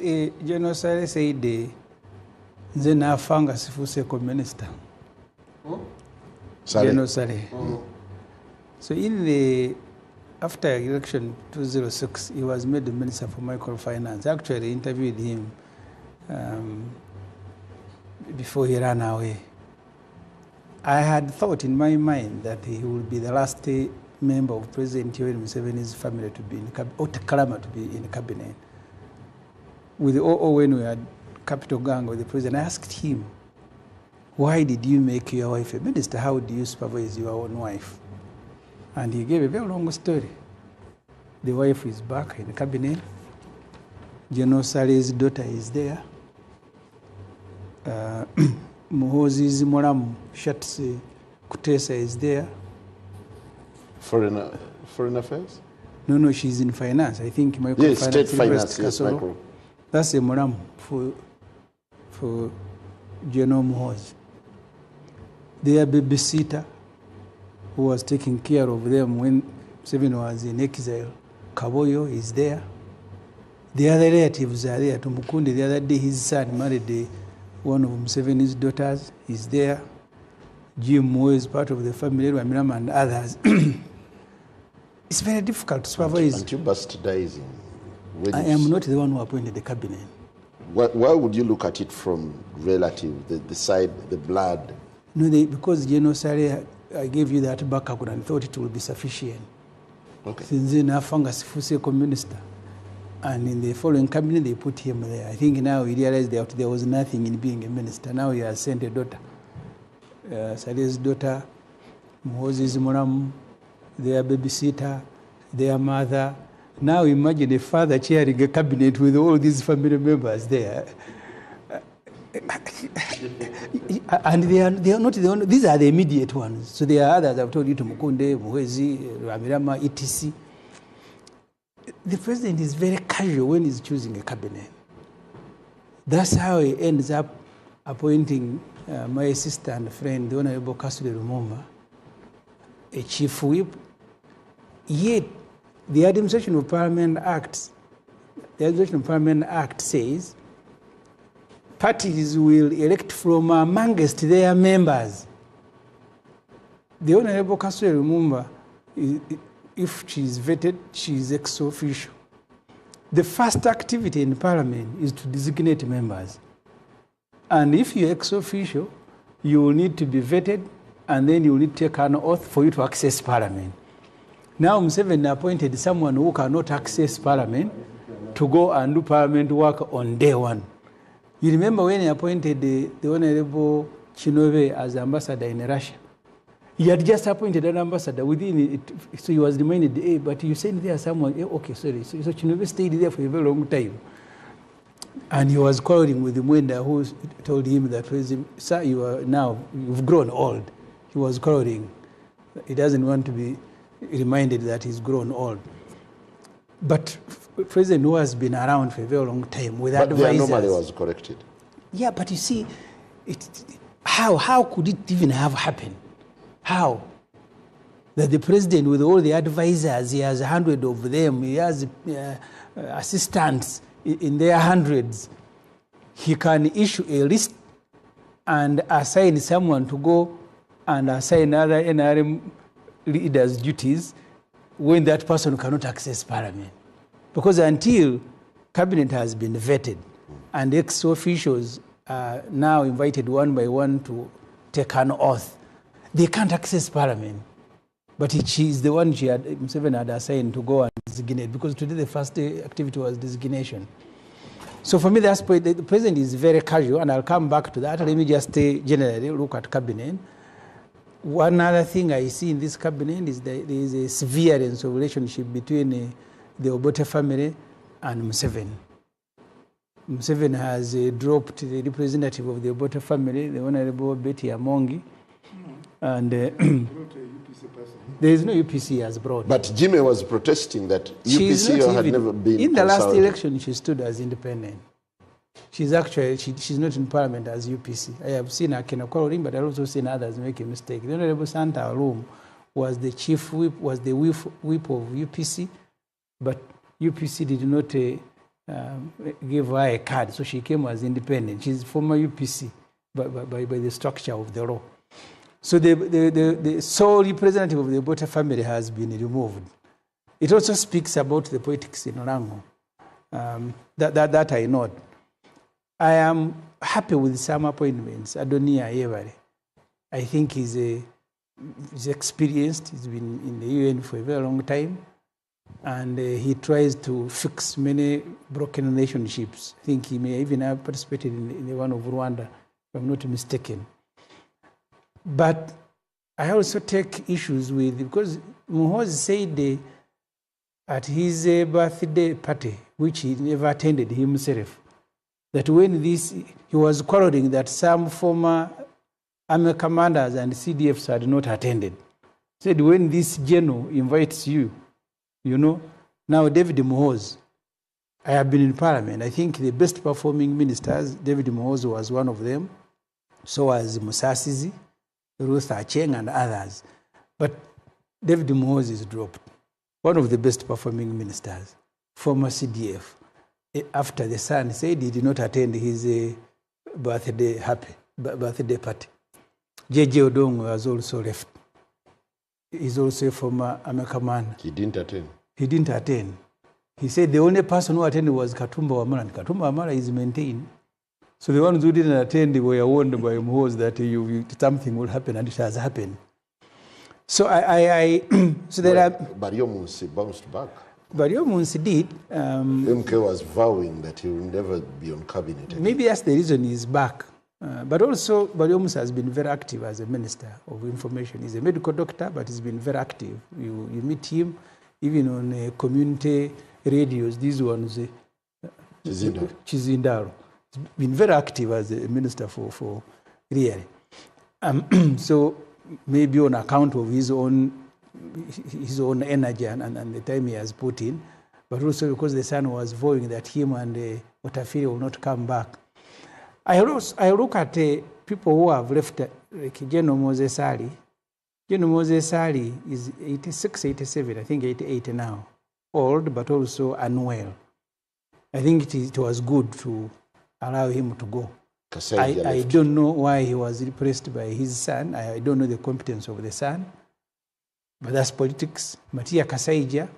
General Sale said nze nafanga sifuse minister. General Sale. So after election 2006, he was made the Minister for Microfinance. Actually, I interviewed him before he ran away. I had thought in my mind that he would be the last member of President Yoweri Museveni's family to be in cabinet, or Kalama to be in the cabinet. With when we had capital gang with the president, I asked him, why did you make your wife a minister? How do you supervise your own wife? And he gave a very long story. The wife is back in the cabinet. General Sale's daughter is there. Muhozi's Moram Shatsi Kutesa is there. Foreign affairs? No, she's in finance. I think yes, state finance. Yes, micro. That's a Moram for General Muhozi. Their babysitter, who was taking care of them when Museveni was in exile, Kaboyo, is there. The other relatives are there. Tumukundi, the other day, his son married one of Museveni's daughters. Is there. Jim Moore is part of the family, Ramiram and others. It's very difficult to supervise. Aren't you bastardizing? I am not the one who appointed the cabinet. Why would you look at it from relative, the side, the blood? No, because General Sale, I gave you that backup and thought it would be sufficient. Okay. Since then, Afanga Sifuse minister. And in the following cabinet, they put him there. I think now he realized that there was nothing in being a minister. Now he has sent a daughter. Sale's daughter, Moses Moram, their babysitter, their mother. Now imagine a father chairing a cabinet with all these family members there. And they are not the only, these are the immediate ones. So there are others, I've told you, Tumukunde, Muhezi, Ramirama, etc. The president is very casual when he's choosing a cabinet. That's how he ends up appointing my sister and friend, the Honorable Kasule Lumumba, a chief whip. Yet, the Administration of Parliament Act says parties will elect from amongst their members. The Honorable Kasule Lumumba, if she is vetted, she is ex officio. The first activity in Parliament is to designate members. And if you're ex officio, you will need to be vetted, and then you will need to take an oath for you to access Parliament. Now Museveni appointed someone who cannot access Parliament to go and do Parliament work on day one. You remember when he appointed the Honorable Chinobe as ambassador in Russia? He had just appointed an ambassador within it, so he was reminded, hey, but you said there someone, hey, okay, sorry. So Chinobe stayed there for a very long time. And he was quarreling with Nganda, who told him that, sir, you've grown old. He was quarreling. He doesn't want to be reminded that he's grown old. But President who has been around for a very long time with advisors. But the anomaly was corrected. Yeah, but you see, how could it even have happened? How? That the president, with all the advisors, he has 100 of them, he has assistants in their hundreds. He can issue a list and assign someone to go and assign other NRM leaders' duties when that person cannot access Parliament. Because until cabinet has been vetted and ex-officials are now invited one by one to take an oath, they can't access Parliament. But she is the one Museveni had assigned to go and designate, because today the first activity was designation. So for me, that's the president is very casual, and I'll come back to that. Let me just generally look at cabinet. One other thing I see in this cabinet is that there is a severance of relationship between the Obote family and Museveni. Museveni has dropped the representative of the Obote family, the Honorable Betty Amongi, and there is no UPC as brought. But Jimmy was protesting that UPC had never been in the last election, she stood as independent. She's actually, she's not in Parliament as UPC. I have seen her quarreling, but I've also seen others make a mistake. The Honorable Santa Alum was the chief whip, was the whip of UPC, but UPC did not gave her a card, so she came as independent. She's former UPC by the structure of the law. So the sole representative of the Bota family has been removed. It also speaks about the politics in Orango. That I note. I am happy with some appointments. Adonia Yebare, I think he's experienced. He's been in the UN for a very long time. And he tries to fix many broken relationships. I think he may even have participated in the one of Rwanda, if I'm not mistaken. But I also take issues with, because Muhoozi said at his birthday party, which he never attended himself, that when he was quarreling that some former army commanders and CDFs had not attended. Said, when this general invites you, you know, now David Muhoozi, I have been in Parliament. I think the best performing ministers, David Muhoozi was one of them. So was Musasizi, Ruth Acheng, and others. But David Muhoozi is dropped. One of the best performing ministers, former CDF. After the son said he did not attend his birthday party. J.J. Odong was also left. He's also a former army commander. He didn't attend. He didn't attend. He said the only person who attended was Katumba Wamala. And Katumba Wamala is maintained. So the ones who didn't attend were warned by Muhoozi that something will happen, and it has happened. So so there are. Baryomunsi bounced back. Baryomunsi did. MK was vowing that he will never be on cabinet again. Maybe that's the reason he's back. But also, Baryomunsi has been very active as a minister of information. He's a medical doctor, but he's been very active. You meet him even on community radios. These ones, Chizindaro. He's been very active as a minister for really. So maybe on account of his own energy and the time he has put in, but also because the son was vowing that him and Otafire will not come back. I look at people who have left, like General Moses Ali. General Moses Ali is 86, 87, I think 88 now. Old, but also unwell. I think it was good to allow him to go. I don't know why he was replaced by his son. I don't know the competence of the son. But that's politics. Matia Kasaija,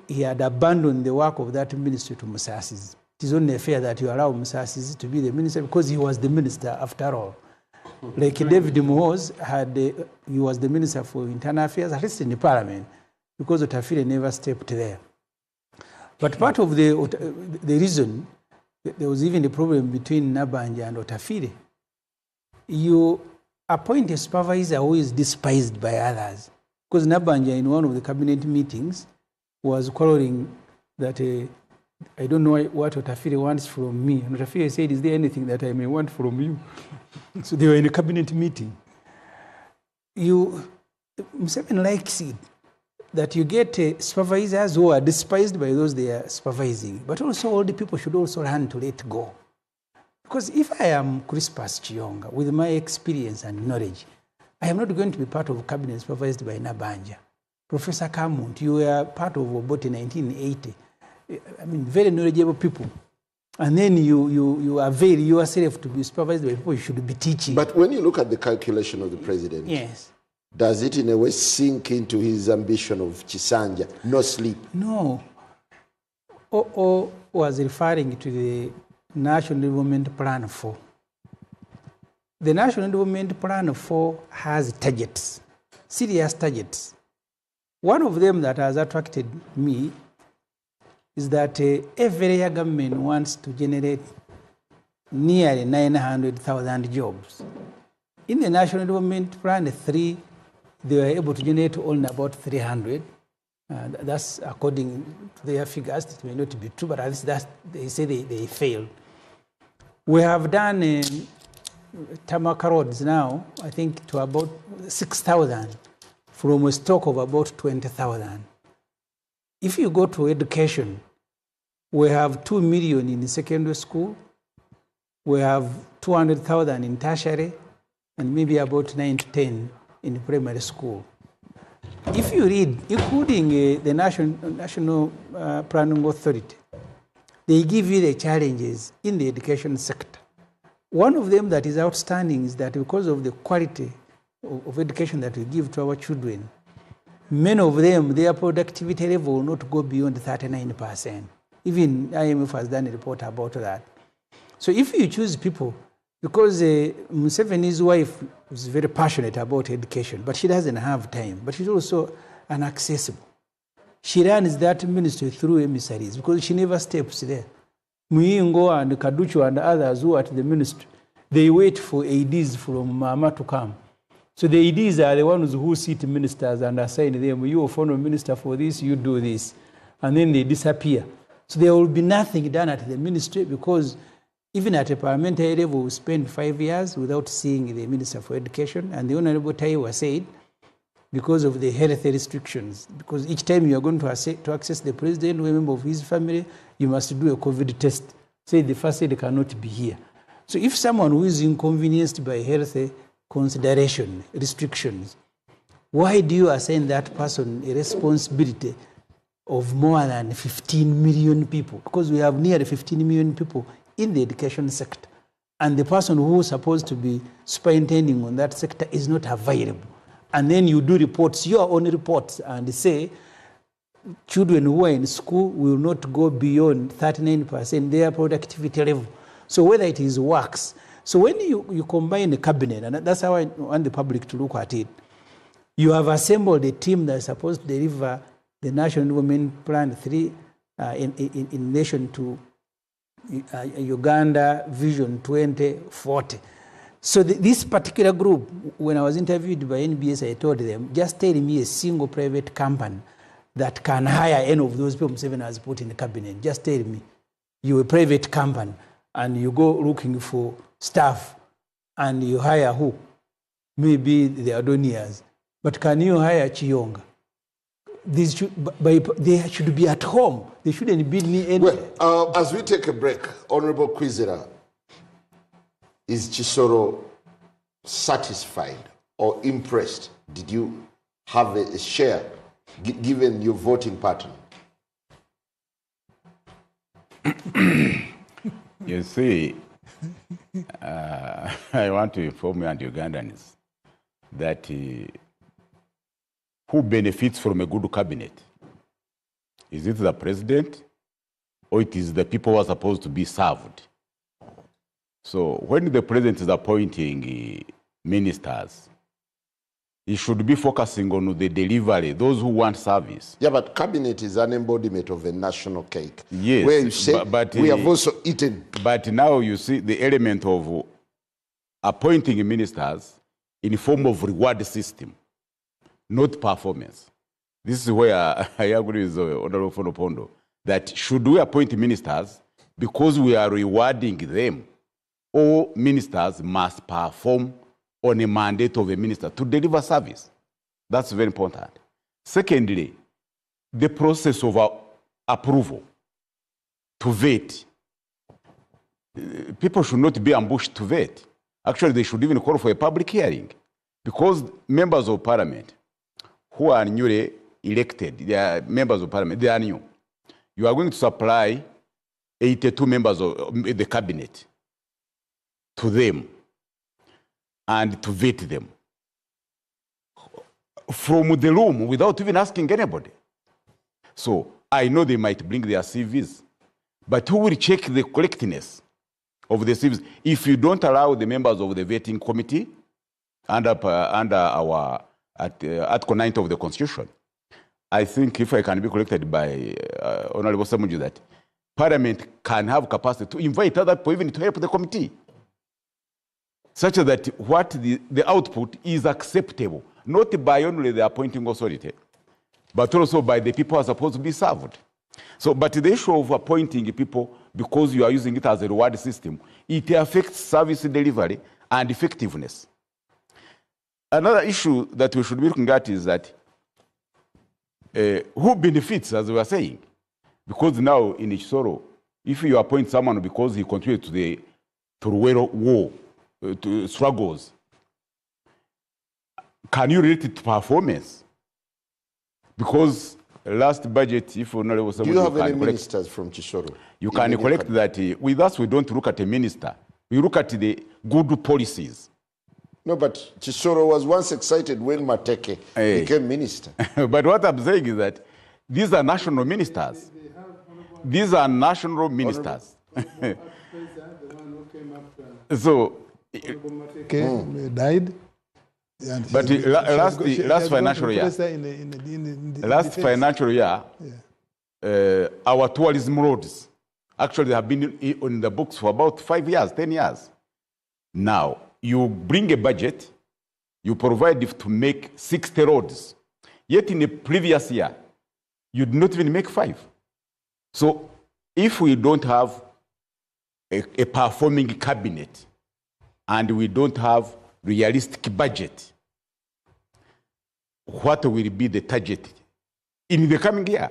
he had abandoned the work of that ministry to Musasizi. It is only fair that you allow Musasizi to be the minister because he was the minister after all. Like David Muhoozi he was the minister for internal affairs, at least in the parliament, because Otafire never stepped there. But part of the reason, there was even a problem between Nabanja and Otafire. You appoint a supervisor who is despised by others. Because Nabanja, in one of the cabinet meetings, was quarreling that I don't know what Otafire wants from me. And Otafire said, is there anything that I may want from you? So they were in a cabinet meeting. Museveni likes it, that you get supervisors who are despised by those they are supervising. But also all the people should also learn to let go. Because if I am Crispus Chiyonga, with my experience and knowledge, I am not going to be part of a cabinet supervised by Nabanja. Professor Kamunt, you were part of Obote in 1980. I mean, very knowledgeable people. And then you avail yourself to be supervised by people you should be teaching. But when you look at the calculation of the president, yes, does it in a way sink into his ambition of Chisanja, no sleep? No. O was referring to the National Development Plan 4. The National Development Plan 4 has targets, serious targets. One of them that has attracted me is that every year government wants to generate nearly 900,000 jobs. In the National Development Plan 3, they were able to generate only about 300. That's according to their figures. It may not be true, but at least they say they failed. We have done tarmac roads now, I think, to about 6,000 from a stock of about 20,000. If you go to education, we have 2 million in secondary school, we have 200,000 in tertiary, and maybe about 9 to 10 in primary school. If you read, including the National Planning Authority, they give you the challenges in the education sector. One of them that is outstanding is that because of the quality of education that we give to our children, many of them, their productivity level will not go beyond 39%. Even IMF has done a report about that. So if you choose people, because Museveni's wife is very passionate about education, but she doesn't have time, but she's also inaccessible. She runs that ministry through emissaries because she never steps there. Muyingo and Kaduchu and others who are at the ministry, they wait for ADs from Mama to come. So the ADs are the ones who sit ministers and assign them, you Ofwono minister for this, you do this. And then they disappear. So there will be nothing done at the ministry because even at a parliamentary level, we spend 5 years without seeing the Minister for Education. And the Honorable Taiwa said, because of the health restrictions, because each time you are going to access the president or a member of his family, you must do a COVID test. Say the first aid cannot be here. So if someone who is inconvenienced by health consideration, restrictions, why do you assign that person a responsibility of more than 15 million people? Because we have nearly 15 million people in the education sector. And the person who is supposed to be superintending on that sector is not available. And then you do reports, your own reports, and say children who are in school will not go beyond 39% their productivity level. So whether it is works. So when you combine the cabinet, and that's how I want the public to look at it, you have assembled a team that is supposed to deliver the National Development Plan 3 in relation to Uganda Vision 2040. So this particular group, when I was interviewed by NBS, I told them, just tell me a single private company that can hire any of those people Museveni has put in the cabinet. Just tell me, you're a private company and you go looking for staff and you hire who? Maybe the Adonias. But can you hire Chiyonga? They should be at home. They shouldn't be any. Well, as we take a break, Honorable Kwizera, is Chisoro satisfied or impressed? Did you have a share, given your voting pattern? You see, I want to inform you and Ugandans that who benefits from a good cabinet? Is it the president or it is the people who are supposed to be served? So when the president is appointing ministers, he should be focusing on the delivery, those who want service. Yeah, but cabinet is an embodiment of a national cake. Yes. Where you say, but we have also eaten. But now you see the element of appointing ministers in the form of reward system, not performance. This is where I agree with Honorable Opondo, that should we appoint ministers because we are rewarding them, all ministers must perform on a mandate of a minister to deliver service. That's very important. Secondly, the process of approval to vet. People should not be ambushed to vet. Actually, they should even call for a public hearing, because members of parliament who are newly elected, they are members of parliament, they are new. You are going to supply 82 members of the cabinet to them and to vet them from the room without even asking anybody. So I know they might bring their CVs, but who will check the correctness of the CVs if you don't allow the members of the vetting committee under our Article 9 of the Constitution? I think, if I can be corrected by Honorable Semujju, that Parliament can have capacity to invite other people even to help the committee, such that what the output is acceptable, not by only the appointing authority, but also by the people who are supposed to be served. So, but the issue of appointing people because you are using it as a reward system, it affects service delivery and effectiveness. Another issue that we should be looking at is that who benefits, as we were saying? Because now in Chisoro, if you appoint someone because he contributed to the Ruwero war, to struggles, can you relate it to performance? Because last budget, if Honorable Do you have any ministers from Chisoro? You can collect that. With us, we don't look at a minister. We look at the good policies. No, but Chisoro was once excited when Mateke became minister. But what I'm saying is that these are national ministers. These are national ministers. So, died. But last financial year, our tourism roads actually have been in the books for about 5 years, 10 years. Now, you bring a budget, you provide it to make 60 roads. Yet in the previous year, you did not even make 5. So if we don't have a performing cabinet and we don't have realistic budget, what will be the target in the coming year?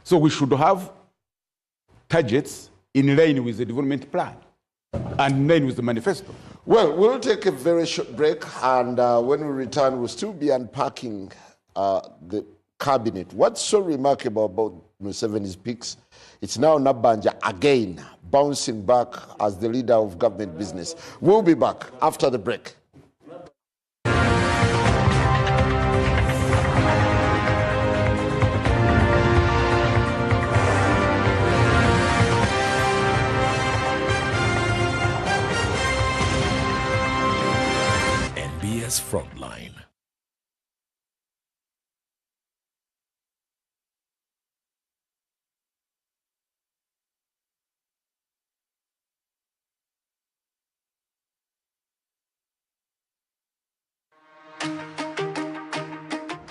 So we should have targets in line with the development plan and in line with the manifesto. Well, we'll take a very short break, and when we return, we'll still be unpacking the cabinet. What's so remarkable about Museveni's picks? It's now Nabanja again, bouncing back as the leader of government business. We'll be back after the break. Frontline.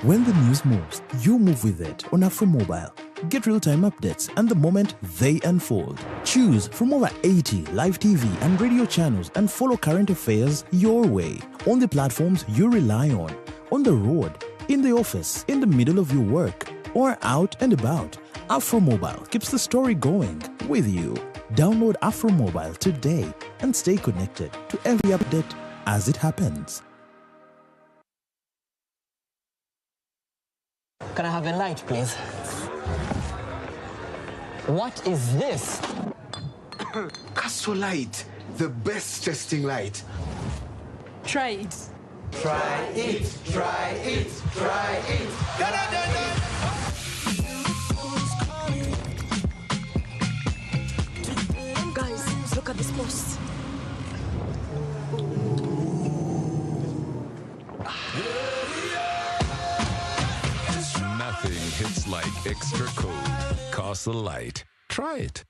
When the news moves, you move with it on AfroMobile. Get real-time updates and the moment they unfold. Choose from over 80 live TV and radio channels and follow current affairs your way on the platforms you rely on the road, in the office, in the middle of your work, or out and about. AfroMobile keeps the story going with you. Download AfroMobile today and stay connected to every update as it happens. Can I have a light, please? What is this? Castle Light, the best testing light. Try it. Try it, try it, try it. Guys, look at this post. Nothing hits like extra cold. Castle Light. Try it.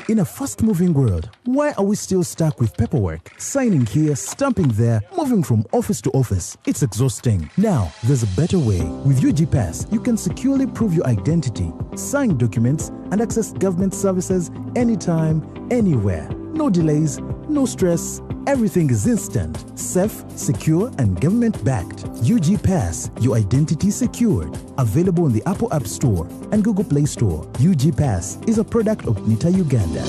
In a fast-moving world, why are we still stuck with paperwork? Signing here, stamping there, moving from office to office. It's exhausting. Now, there's a better way. With UG Pass, you can securely prove your identity, sign documents, and access government services anytime, anywhere. No delays, no stress. Everything is instant, safe, secure, and government-backed. UG Pass, your identity secured. Available on the Apple App Store and Google Play Store. UG Pass is a product of Nita Uganda.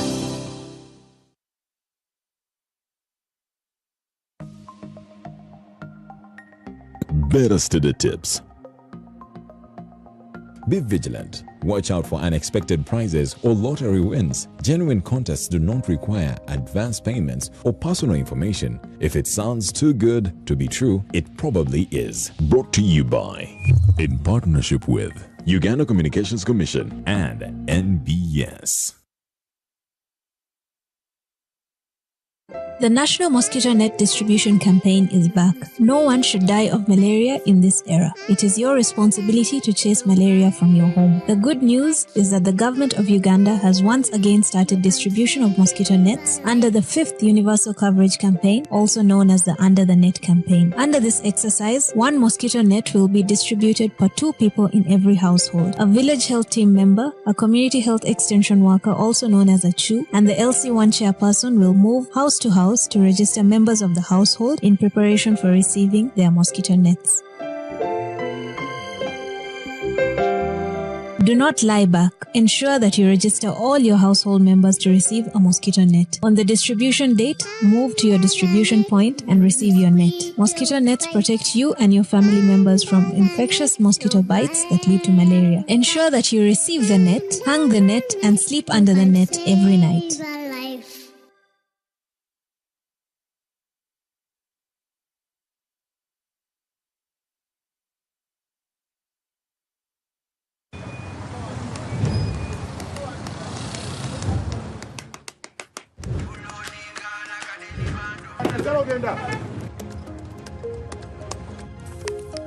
Better study tips. Be vigilant. Watch out for unexpected prizes or lottery wins. Genuine contests do not require advance payments or personal information. If it sounds too good to be true, it probably is. Brought to you by, in partnership with, Uganda Communications Commission and NBS. The National Mosquito Net Distribution Campaign is back. No one should die of malaria in this era. It is your responsibility to chase malaria from your home. The good news is that the government of Uganda has once again started distribution of mosquito nets under the 5th Universal Coverage Campaign, also known as the Under the Net campaign. Under this exercise, 1 mosquito net will be distributed per 2 people in every household. A village health team member, a community health extension worker, also known as a CHU, and the LC1 chairperson will move house to house to register members of the household in preparation for receiving their mosquito nets. Do not lie back. Ensure that you register all your household members to receive a mosquito net. On the distribution date, move to your distribution point and receive your net. Mosquito nets protect you and your family members from infectious mosquito bites that lead to malaria. Ensure that you receive the net, hang the net, and sleep under the net every night.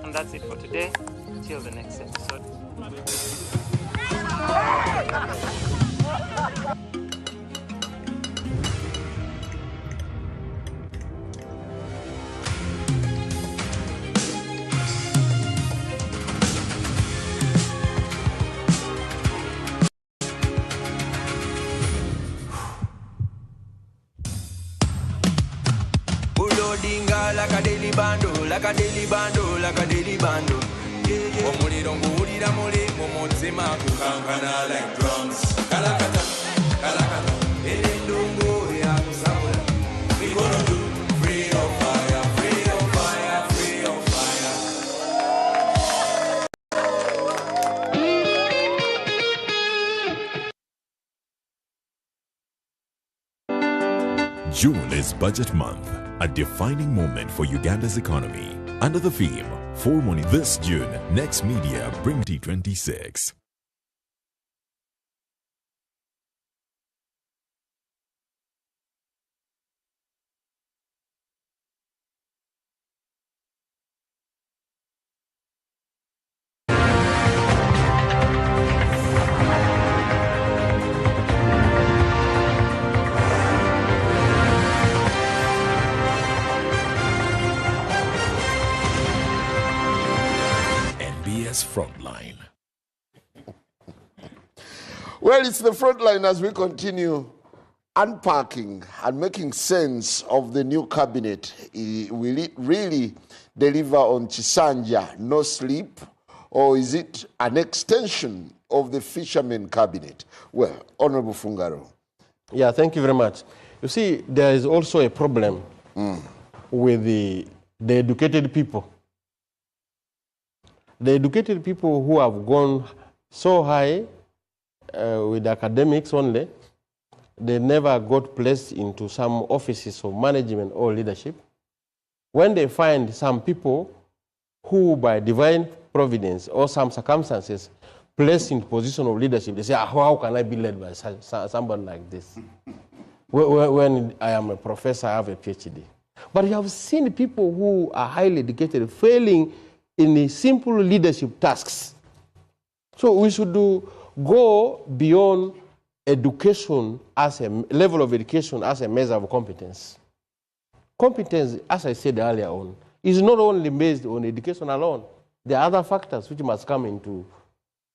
And that's it for today. Till the next episode. Like a daily bando, like a daily bando, like a daily bando. Omuliro nguwulira muli mu mutima kukankana like drums. Kalakata, kalakata, endungu ya kusabula. We gonna do free of fire, free of fire, free of fire. June is budget month, a defining moment for Uganda's economy. Under the theme, For Money this June, Next Media bring T26. Frontline. Well, it's the Frontline as we continue unpacking and making sense of the new cabinet. Will it really deliver on Chisanja, no sleep, or is it an extension of the fishermen cabinet? Well, Honorable Fungaro. Yeah, thank you very much. You see, there is also a problem with the educated people. The educated people who have gone so high with academics only, they never got placed into some offices of management or leadership. When they find some people who by divine providence or some circumstances placed in position of leadership, they say, how can I be led by somebody like this? When I am a professor, I have a PhD. But you have seen people who are highly educated failing in the simple leadership tasks. So we should go beyond education as a level of education as a measure of competence. Competence, as I said earlier on, is not only based on education alone. There are other factors which must come into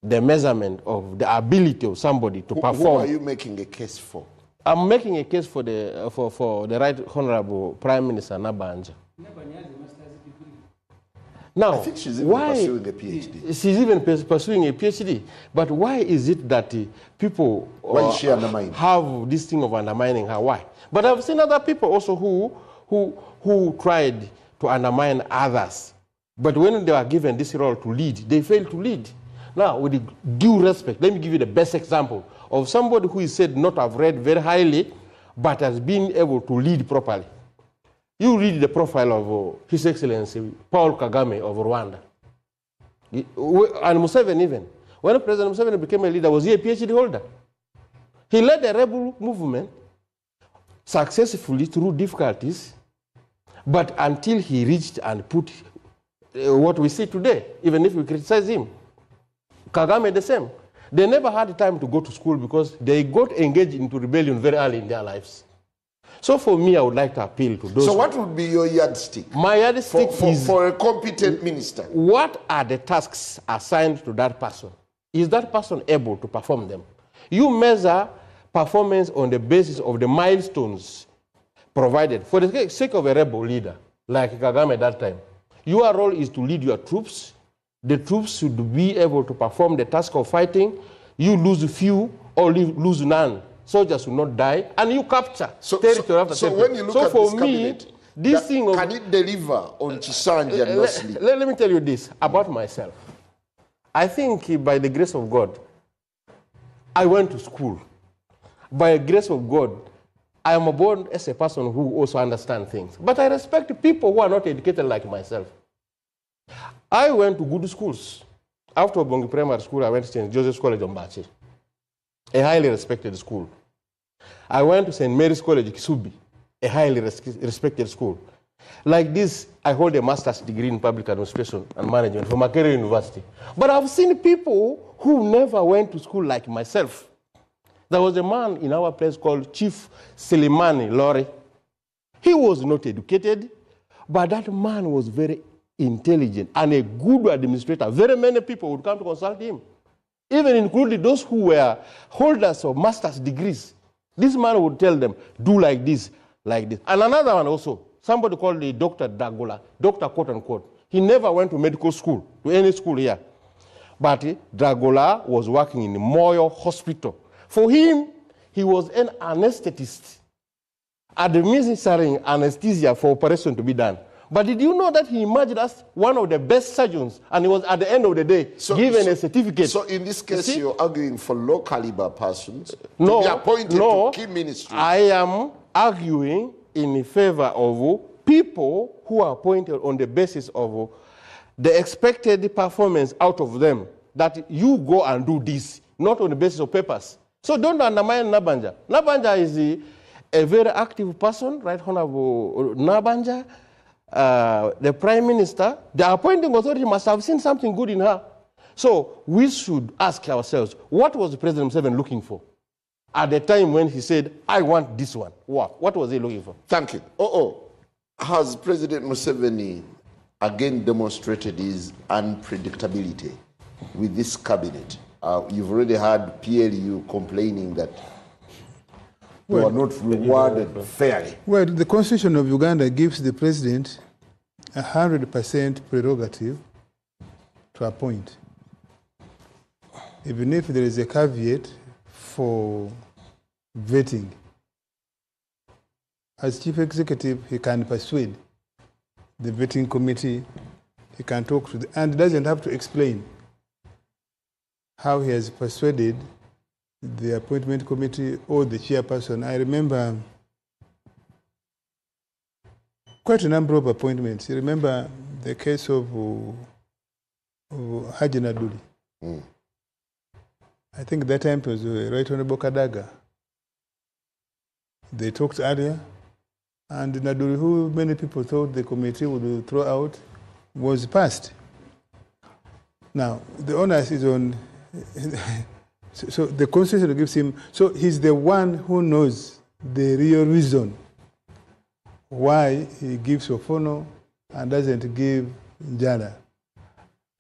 the measurement of the ability of somebody to perform. Who are you making a case for? I'm making a case for the Right Honorable Prime Minister Nabanja. Now, I think she's even pursuing a PhD. She's even pursuing a PhD. But why is it that people why is she undermining? Have this thing of undermining her? Why? But I've seen other people also who tried to undermine others. But when they were given this role to lead, they failed to lead. Now, with due respect, let me give you the best example of somebody who is said not to have read very highly, but has been able to lead properly. You read the profile of His Excellency Paul Kagame of Rwanda. And Museveni even. When President Museveni became a leader, was he a PhD holder? He led a rebel movement successfully through difficulties, but until he reached and put what we see today, even if we criticize him. Kagame the same. They never had time to go to school because they got engaged into rebellion very early in their lives. So for me, I would like to appeal to those. So what would be your yardstick? My yardstick is for a competent minister. What are the tasks assigned to that person? Is that person able to perform them? You measure performance on the basis of the milestones provided. For the sake of a rebel leader, like Kagame at that time, your role is to lead your troops, The troops should be able to perform the task of fighting. You lose few or lose none. Soldiers will not die, and you capture territory after territory. When you look at for this me, cabinet, this thing can it deliver on Chisanja and not sleep? Let me tell you this about myself. I think by the grace of God, I went to school. By the grace of God, I am born as a person who also understands things. But I respect people who are not educated like myself. I went to good schools. After Bongi Primary School, I went to St. Joseph's College Ombachi, a highly respected school. I went to St. Mary's College Kisubi, a highly respected school. Like this, I hold a master's degree in public administration and management from Makerere University. But I've seen people who never went to school like myself. There was a man in our place called Chief Selimani Lori. He was not educated, but that man was very intelligent and a good administrator. Very many people would come to consult him, even including those who were holders of master's degrees. This man would tell them, do like this, like this. And another one also, somebody called the Dr. Dagola, Dr. quote unquote. He never went to medical school, to any school here. But Dagola was working in Moyo Hospital. For him, he was an anesthetist, administering anesthesia for operation to be done. But did you know that he emerged as one of the best surgeons, and he was at the end of the day given a certificate? So in this case, you're arguing for low caliber persons to be appointed to key ministries. I am arguing in favor of people who are appointed on the basis of the expected performance out of them, that you go and do this, not on the basis of papers. So don't undermine Nabanja. Nabanja is a very active person, Right Honorable Nabanja. The Prime Minister, the appointing authority must have seen something good in her. So we should ask ourselves, what was President Museveni looking for at the time when he said, I want this one? What was he looking for? Thank you. Has President Museveni again demonstrated his unpredictability with this cabinet? You've already had PLU complaining that they were not rewarded fairly. Well, the Constitution of Uganda gives the president 100% prerogative to appoint, even if there is a caveat for vetting. As chief executive, he can persuade the vetting committee, he can talk to and doesn't have to explain how he has persuaded the appointment committee or the chairperson. I remember quite a number of appointments. You remember the case of Haji Naduli. I think that time it was Right Honorable Kadaga. They talked earlier, and Naduli, who many people thought the committee would throw out, was passed. Now, the onus is on... So the Constitution gives him, so he's the one who knows the real reason why he gives Ofwono and doesn't give Njala.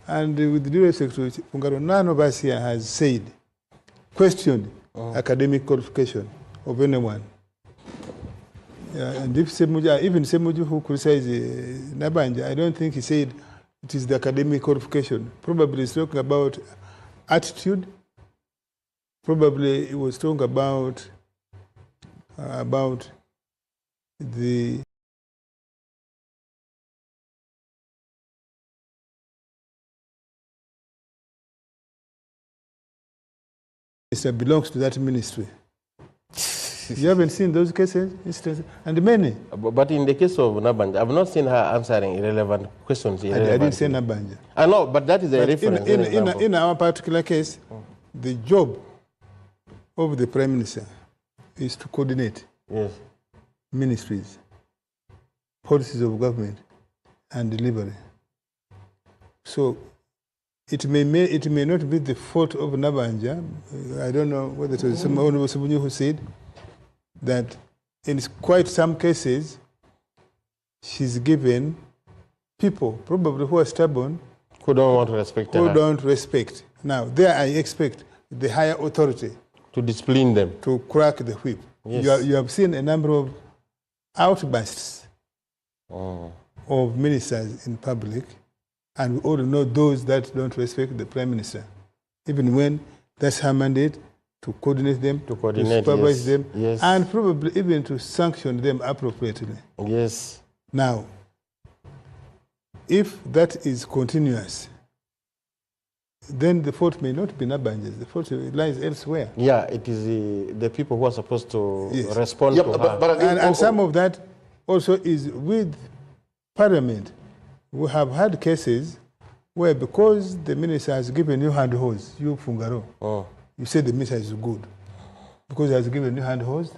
And with due respect to Fungaro, none of us here has said, questioned academic qualification of anyone. And if Semujju, even Semujju who criticized Nabanja, I don't think he said it is the academic qualification. Probably he's talking about attitude. Probably he was talking about the minister belongs to that ministry. You haven't seen those cases, and many. But in the case of Nabanja, I've not seen her answering irrelevant questions. I didn't say Nabanja. I know, but that is a reference. In our particular case, the job of the Prime Minister is to coordinate ministries, policies of government, and delivery. So it may not be the fault of Nabanja. I don't know whether it was Honorable Semujju who said that in quite some cases she's given people probably who are stubborn, who don't want to respect her. Who don't respect. Now there I expect the higher authority to discipline them, to crack the whip. Yes. You have seen a number of outbursts of ministers in public, And we all know those that don't respect the Prime Minister, even when that's her mandate, to coordinate them, to supervise them, and probably even to sanction them appropriately. Yes. Now, if that is continuous, then the fault may not be Nabanja's. The fault lies elsewhere. Yeah, it is the people who are supposed to respond to her. And some of that also is with Parliament. We have had cases where because the minister has given you hand hose, you Fungaro, you say the minister is good. Because he has given you hand hose,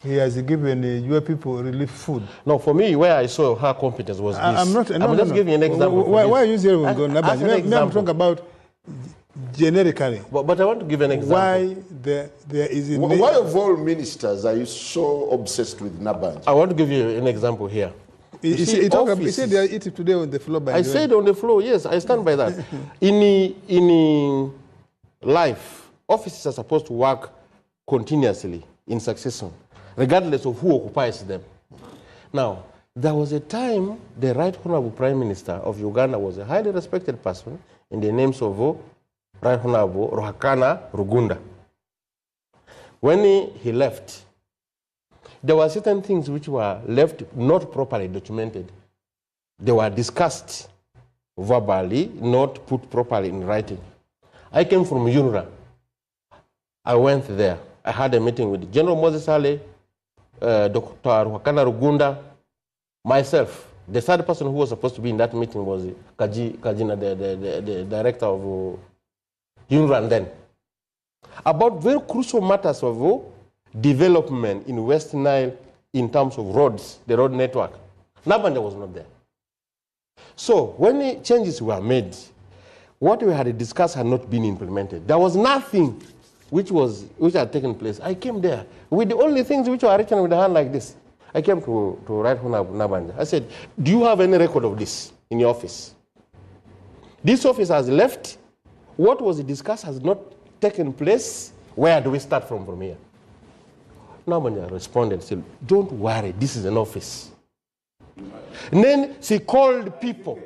he has given your people relief food. No, for me, where I saw her competence was this. I'm just giving an example. Why are you saying I'm talking about generically. But I want to give an example. Why there is a Why of all ministers are you so obsessed with Nabanja? I want to give you an example here. He said they are eating today on the floor. I said on the floor, yes, I stand by that. in life, offices are supposed to work continuously in succession, regardless of who occupies them. Now, there was a time the Right Honorable Prime Minister of Uganda was a highly respected person in the names of Right Honorable Ruhakana Rugunda. When he left, there were certain things which were left not properly documented. They were discussed verbally, not put properly in writing. I came from UNRWA. I went there. I had a meeting with General Moses Ale, Dr. Ruhakana Rugunda, myself. The third person who was supposed to be in that meeting was Kajina, the director of UNRWA then. About very crucial matters of development in West Nile in terms of roads, the road network. Nabanja was not there. So when changes were made, what we had discussed had not been implemented. There was nothing which had taken place. I came there with the only things which were written with a hand like this. I came to Right Honorable Nabanja. I said, do you have any record of this in your office? This office has left. What was discussed has not taken place. Where do we start from here? Nabanja responded, said, don't worry, this is an office. And then she called people.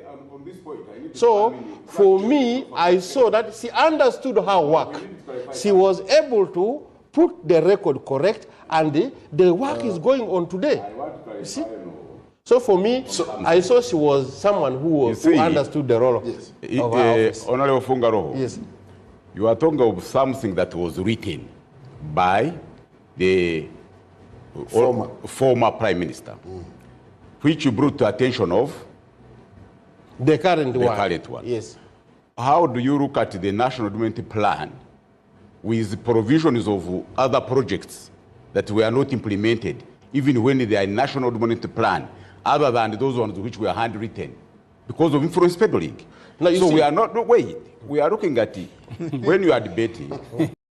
So for me, I saw that she understood her work. She was able to put the record correct, and the work is going on today. You see? So for me, I saw she was someone who understood the role of her office. Honorable Fungaroho, yes. You are talking of something that was written by the former Prime Minister, which you brought to attention of the current one. Yes. How do you look at the National Development Plan with provisions of other projects that were not implemented, even when they are in National Development Plan, other than those ones which were handwritten, because of influence peddling? So we are not, no, wait, we are looking at it. When you are debating,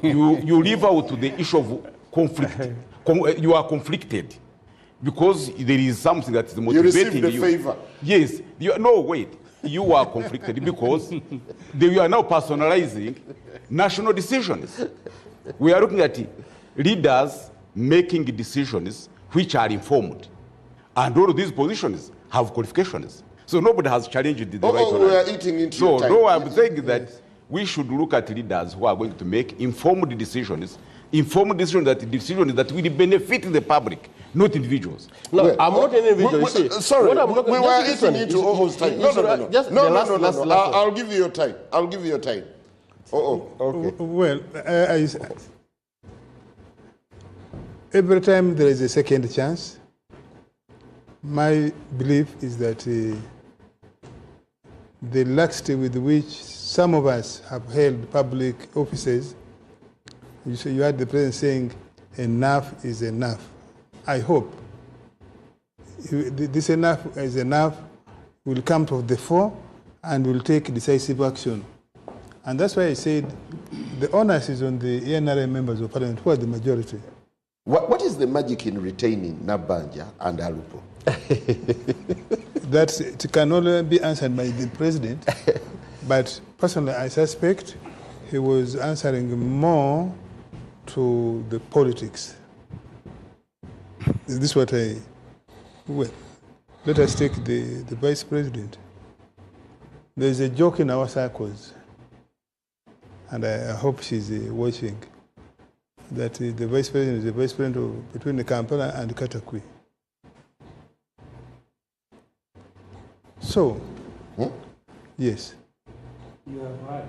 you leave out the issue of conflict. You are conflicted because there is something that is motivating you. You received the favor. Yes. No, wait. You are conflicted because you are now personalizing national decisions. We are looking at leaders making decisions which are informed. And all of these positions have qualifications. So nobody has challenged the right we are eating into your time. No, I'm saying that we should look at leaders who are going to make informed decisions that decisions that will benefit the public, not individuals. No, I'm not an individual. Sorry, we were eating into Oho's time. No. I'll give you your time. I'll give you your time. Okay. Well, every time there is a second chance, my belief is that the laxity with which some of us have held public offices, you had the president saying, enough is enough. I hope this enough is enough will come to the fore and will take decisive action. And that's why I said the onus is on the ENRA members of parliament, who are the majority. What is the magic in retaining Nabanja and Alupo? That it can only be answered by the president. But personally, I suspect he was answering more to the politics. Is this what well, let us take the vice president. There's a joke in our circles, and I hope she's watching, that the vice president is the vice president between the Kampala and Katakwi. So, yes. You have heard,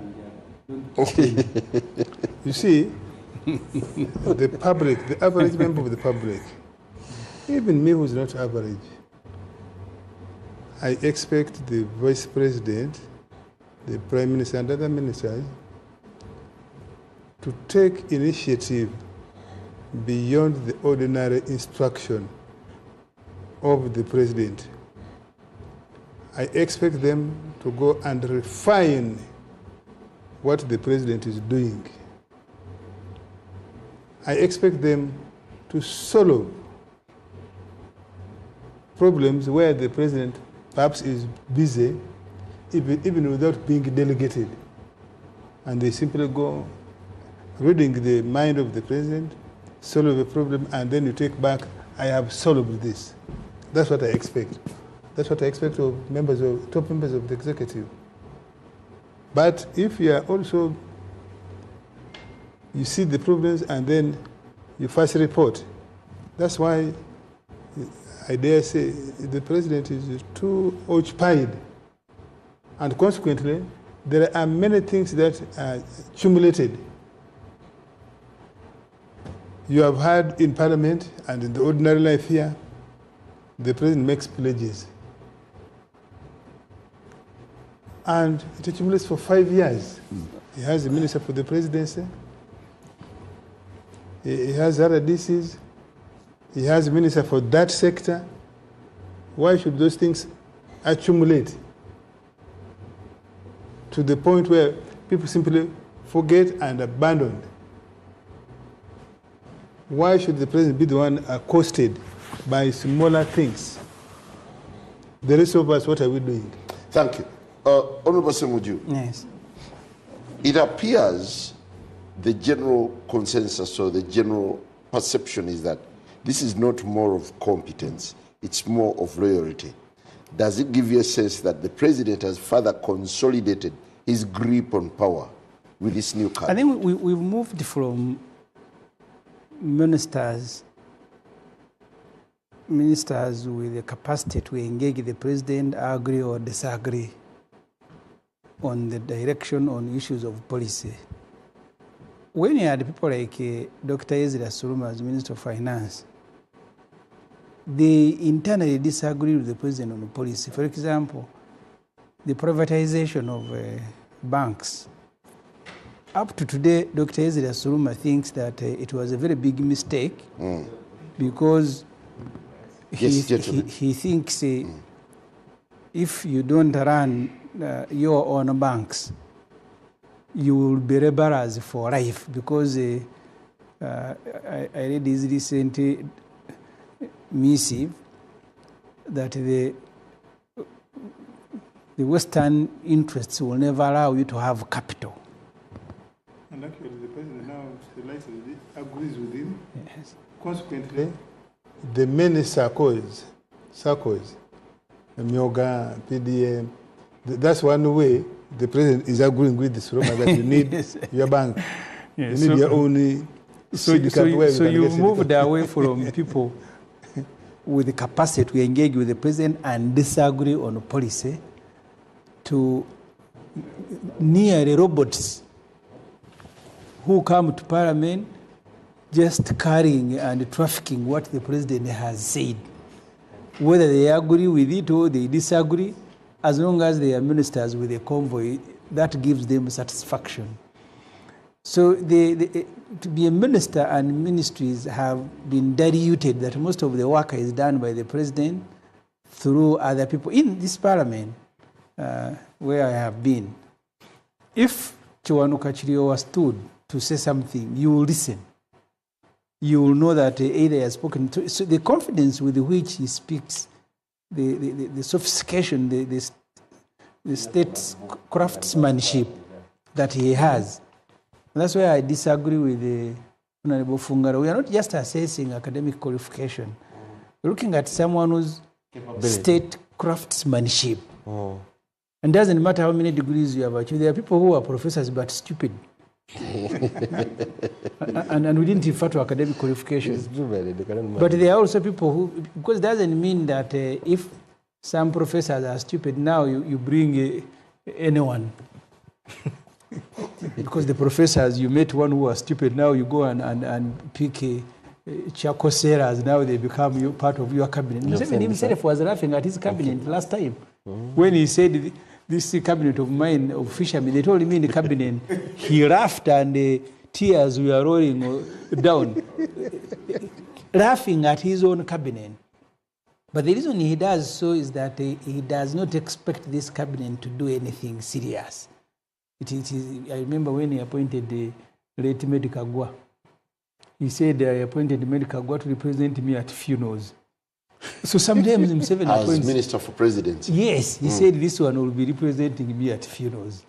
You see, the public, the average member of the public, even me who's not average, I expect the vice president, the prime minister and other ministers to take initiative beyond the ordinary instruction of the president. I expect them to go and refine what the president is doing. I expect them to solve problems where the president perhaps is busy, even without being delegated. And they simply go reading the mind of the president, solve a problem, and then you take back, I have solved this. That's what I expect. That's what I expect of top members of the executive. But if you are also, you see the problems and then you first report. That's why I dare say the president is too occupied. And consequently, there are many things that are accumulated. You have heard in Parliament and in the ordinary life here, the president makes pledges. And it accumulates for 5 years. He has a minister for the presidency. He has other DCs. He has a minister for that sector. Why should those things accumulate to the point where people simply forget and abandon? Why should the president be the one accosted by smaller things? The rest of us, what are we doing? Thank you. Honorable Semujju. Yes. It appears the general consensus or the general perception is that this is not more of competence, it's more of loyalty. Does it give you a sense that the president has further consolidated his grip on power with this new card? I think we've moved from ministers with the capacity to engage the president, agree or disagree on the direction on issues of policy. When you had people like Dr. Ezra Suruma as Minister of Finance, they internally disagree with the president on the policy. For example, the privatization of banks. Up to today, Dr. Ezra Suruma thinks that it was a very big mistake because he thinks if you don't run your own banks, you will be rebels for life, because I read his recent missive that the Western interests will never allow you to have capital. And actually, the president now agrees with him. Yes. Consequently, the many circles, Myoga, PDM, that's one way the president is agreeing with this Roma that you need your bank. Yes. You need your own. So you moved away from people with the capacity to engage with the president and disagree on policy to nearly robots who come to Parliament just carrying and trafficking what the president has said. Whether they agree with it or they disagree, as long as they are ministers with a convoy, that gives them satisfaction. So to be a minister and ministries have been diluted, that most of the work is done by the president through other people. In this Parliament, where I have been, if Chiwanuka Chiriowa stood to say something, you will listen. You will know that either he has spoken to. So the confidence with which he speaks, the sophistication, the state craftsmanship that he has. And that's why I disagree with the Honorable Fungaro. We are not just assessing academic qualification. We're looking at someone whose state craftsmanship. And doesn't matter how many degrees you have achieved. There are people who are professors but stupid. and we didn't refer to academic qualifications. But there are also people who, because it doesn't mean that if some professors are stupid, now you bring anyone. Because the professors, you met one who was stupid, now you go and pick Chakoseras, now they become part of your cabinet. Museveni himself was laughing at his cabinet last time. When he said, this cabinet of mine, of fishermen, they told him in the cabinet, he laughed and tears were rolling down, laughing at his own cabinet. But the reason he does so is that he does not expect this cabinet to do anything serious. It is, I remember when he appointed the late Kagwa, he said, I appointed Kagwa to represent me at funerals. So sometimes Museveni appoints... As Minister for Presidency. Yes, he said this one will be representing me at funerals.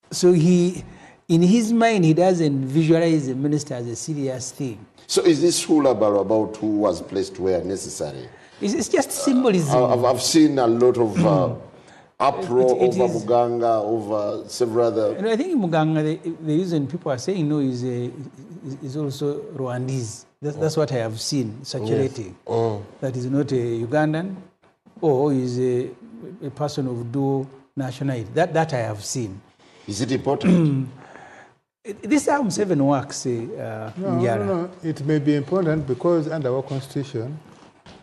So he, in his mind, he doesn't visualize the minister as a serious thing. So is this hula about who was placed where necessary? It's just symbolism. I've seen a lot of uproar over Muganga, over several other... And I think Muganga, the reason people are saying no is also Rwandese. That's what I have seen circulating. Yes. That is not a Ugandan or is a person of dual nationality. That I have seen. Is it important? This is how Museveni works, Njala. No. It may be important because under our constitution,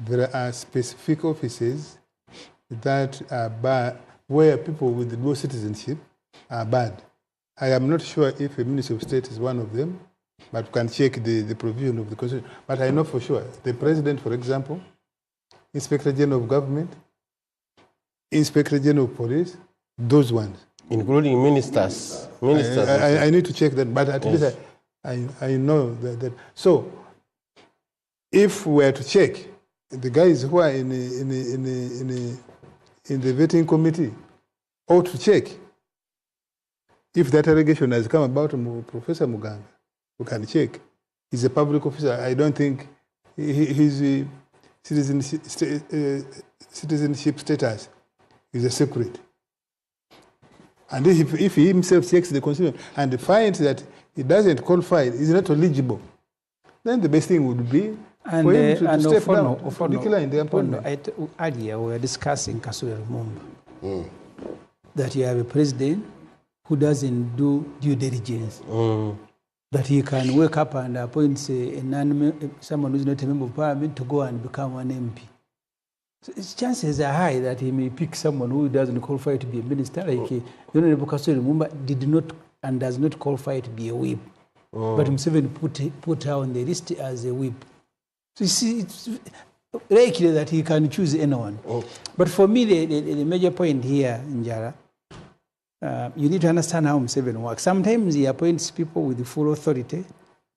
there are specific offices that are bad, where people with dual citizenship are bad. I am not sure if a Minister of State is one of them, but we can check the provision of the Constitution. But I know for sure, the President, for example, Inspector General of Government, Inspector General of Police, those ones. Including ministers. I need to check that, but at least I know that. So, if we were to check, the guys who are in the vetting committee ought to check if that allegation has come about Professor Muganga. We can check. He's a public officer. I don't think his citizenship status is a secret. And if he himself checks the constitution and finds that he doesn't qualify, he's not eligible, then the best thing would be for him to step down, to decline the appointment. Earlier we were discussing Kasule Lumumba, that you have a president who doesn't do due diligence. That he can wake up and appoint someone who's not a member of parliament to go and become an MP. So its chances are high that he may pick someone who doesn't qualify to be a minister, like Honorable Kasule Lumumba did not and does not qualify to be a whip. But Museveni put her on the list as a whip. So you see, it's likely that he can choose anyone. But for me, the major point here, Njala, you need to understand how Museveni works. Sometimes he appoints people with the full authority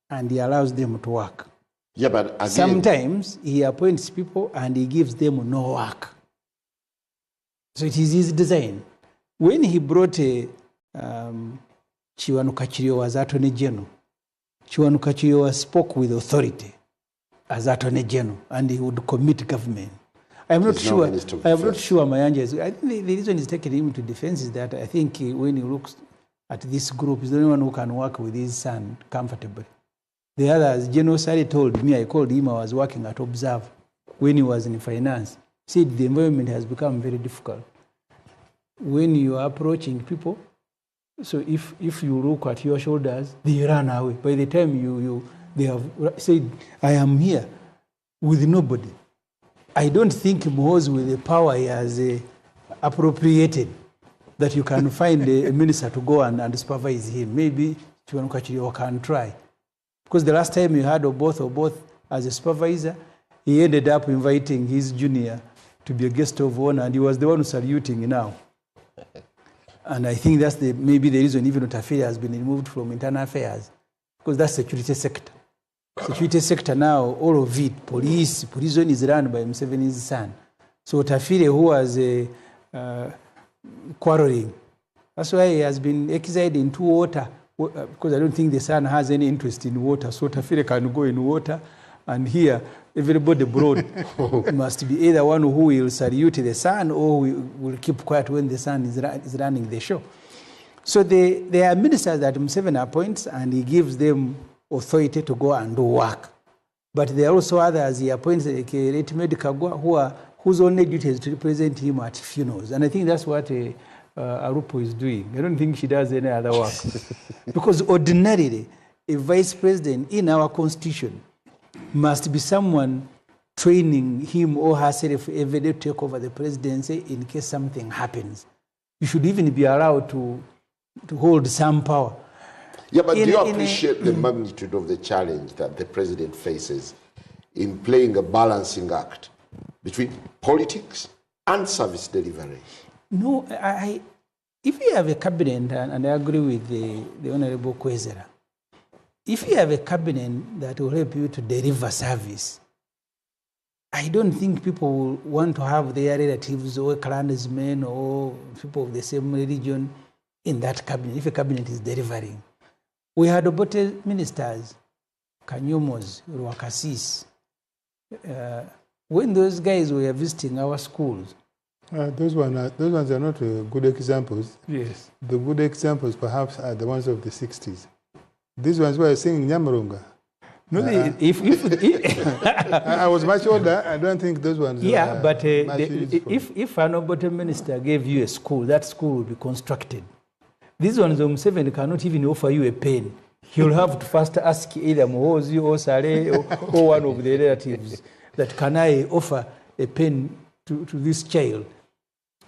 and he allows them to work. Yeah, but again, sometimes he appoints people and he gives them no work. So it is his design. When he brought Chiwanuka Chiriowa as Attorney General, Chiwanuka Chiriowa spoke with authority as Attorney General and he would commit government. I'm not sure Mayanja is. I think the reason he's taking him to defense is that I think when he looks at this group, he's the only one who can work with his son comfortably. The others, General Sari told me, I called him, I was working at Observe when he was in finance. He said the environment has become very difficult. When you are approaching people, so if you look at your shoulders, they run away. By the time they have said, I am here with nobody. I don't think Mohoz with the power he has appropriated that you can find a minister to go and supervise him. Maybe Chiwanuka Chiriowa can try. Because the last time you had Oboth as a supervisor, he ended up inviting his junior to be a guest of honor, and he was the one saluting now. And I think that's maybe the reason even Otafiri has been removed from internal affairs, because that's security sector. Security sector now, all of it, prison is run by Museveni's son. So Otafiri, who was quarreling, that's why he has been exiled into water, because I don't think the son has any interest in water. So Otafiri can go in water And here, everybody broad must be either one who will salute the sun or will keep quiet when the sun is running the show. So there are ministers that Museveni appoints and he gives them authority to go and do work. But there are also others he appoints, like kagwa, whose only duty is to represent him at funerals. And I think that's what Arupo is doing. I don't think she does any other work. Because ordinarily, a vice president in our constitution must be someone training him or herself every day to take over the presidency in case something happens. You should even be allowed to hold some power. Yeah, but do you appreciate the magnitude of the challenge that the president faces in playing a balancing act between politics and service delivery? No, if you have a cabinet, and I agree with the Honorable Kwezera, if you have a cabinet that will help you to deliver service, I don't think people will want to have their relatives or clansmen or people of the same religion in that cabinet, if a cabinet is delivering. We had Obote ministers, Kanyomos, Rwakasis. When those guys were visiting our schools. Those ones are not good examples. Yes. The good examples perhaps are the ones of the 60s. These ones were singing Nyamarunga. No, I was much older. I don't think those ones. Yeah, but if an Obote minister gave you a school, that school will be constructed. These ones, Museveni cannot even offer you a pen. He'll have to first ask either Mohozi or Sare or one of the relatives that can I offer a pen to this child.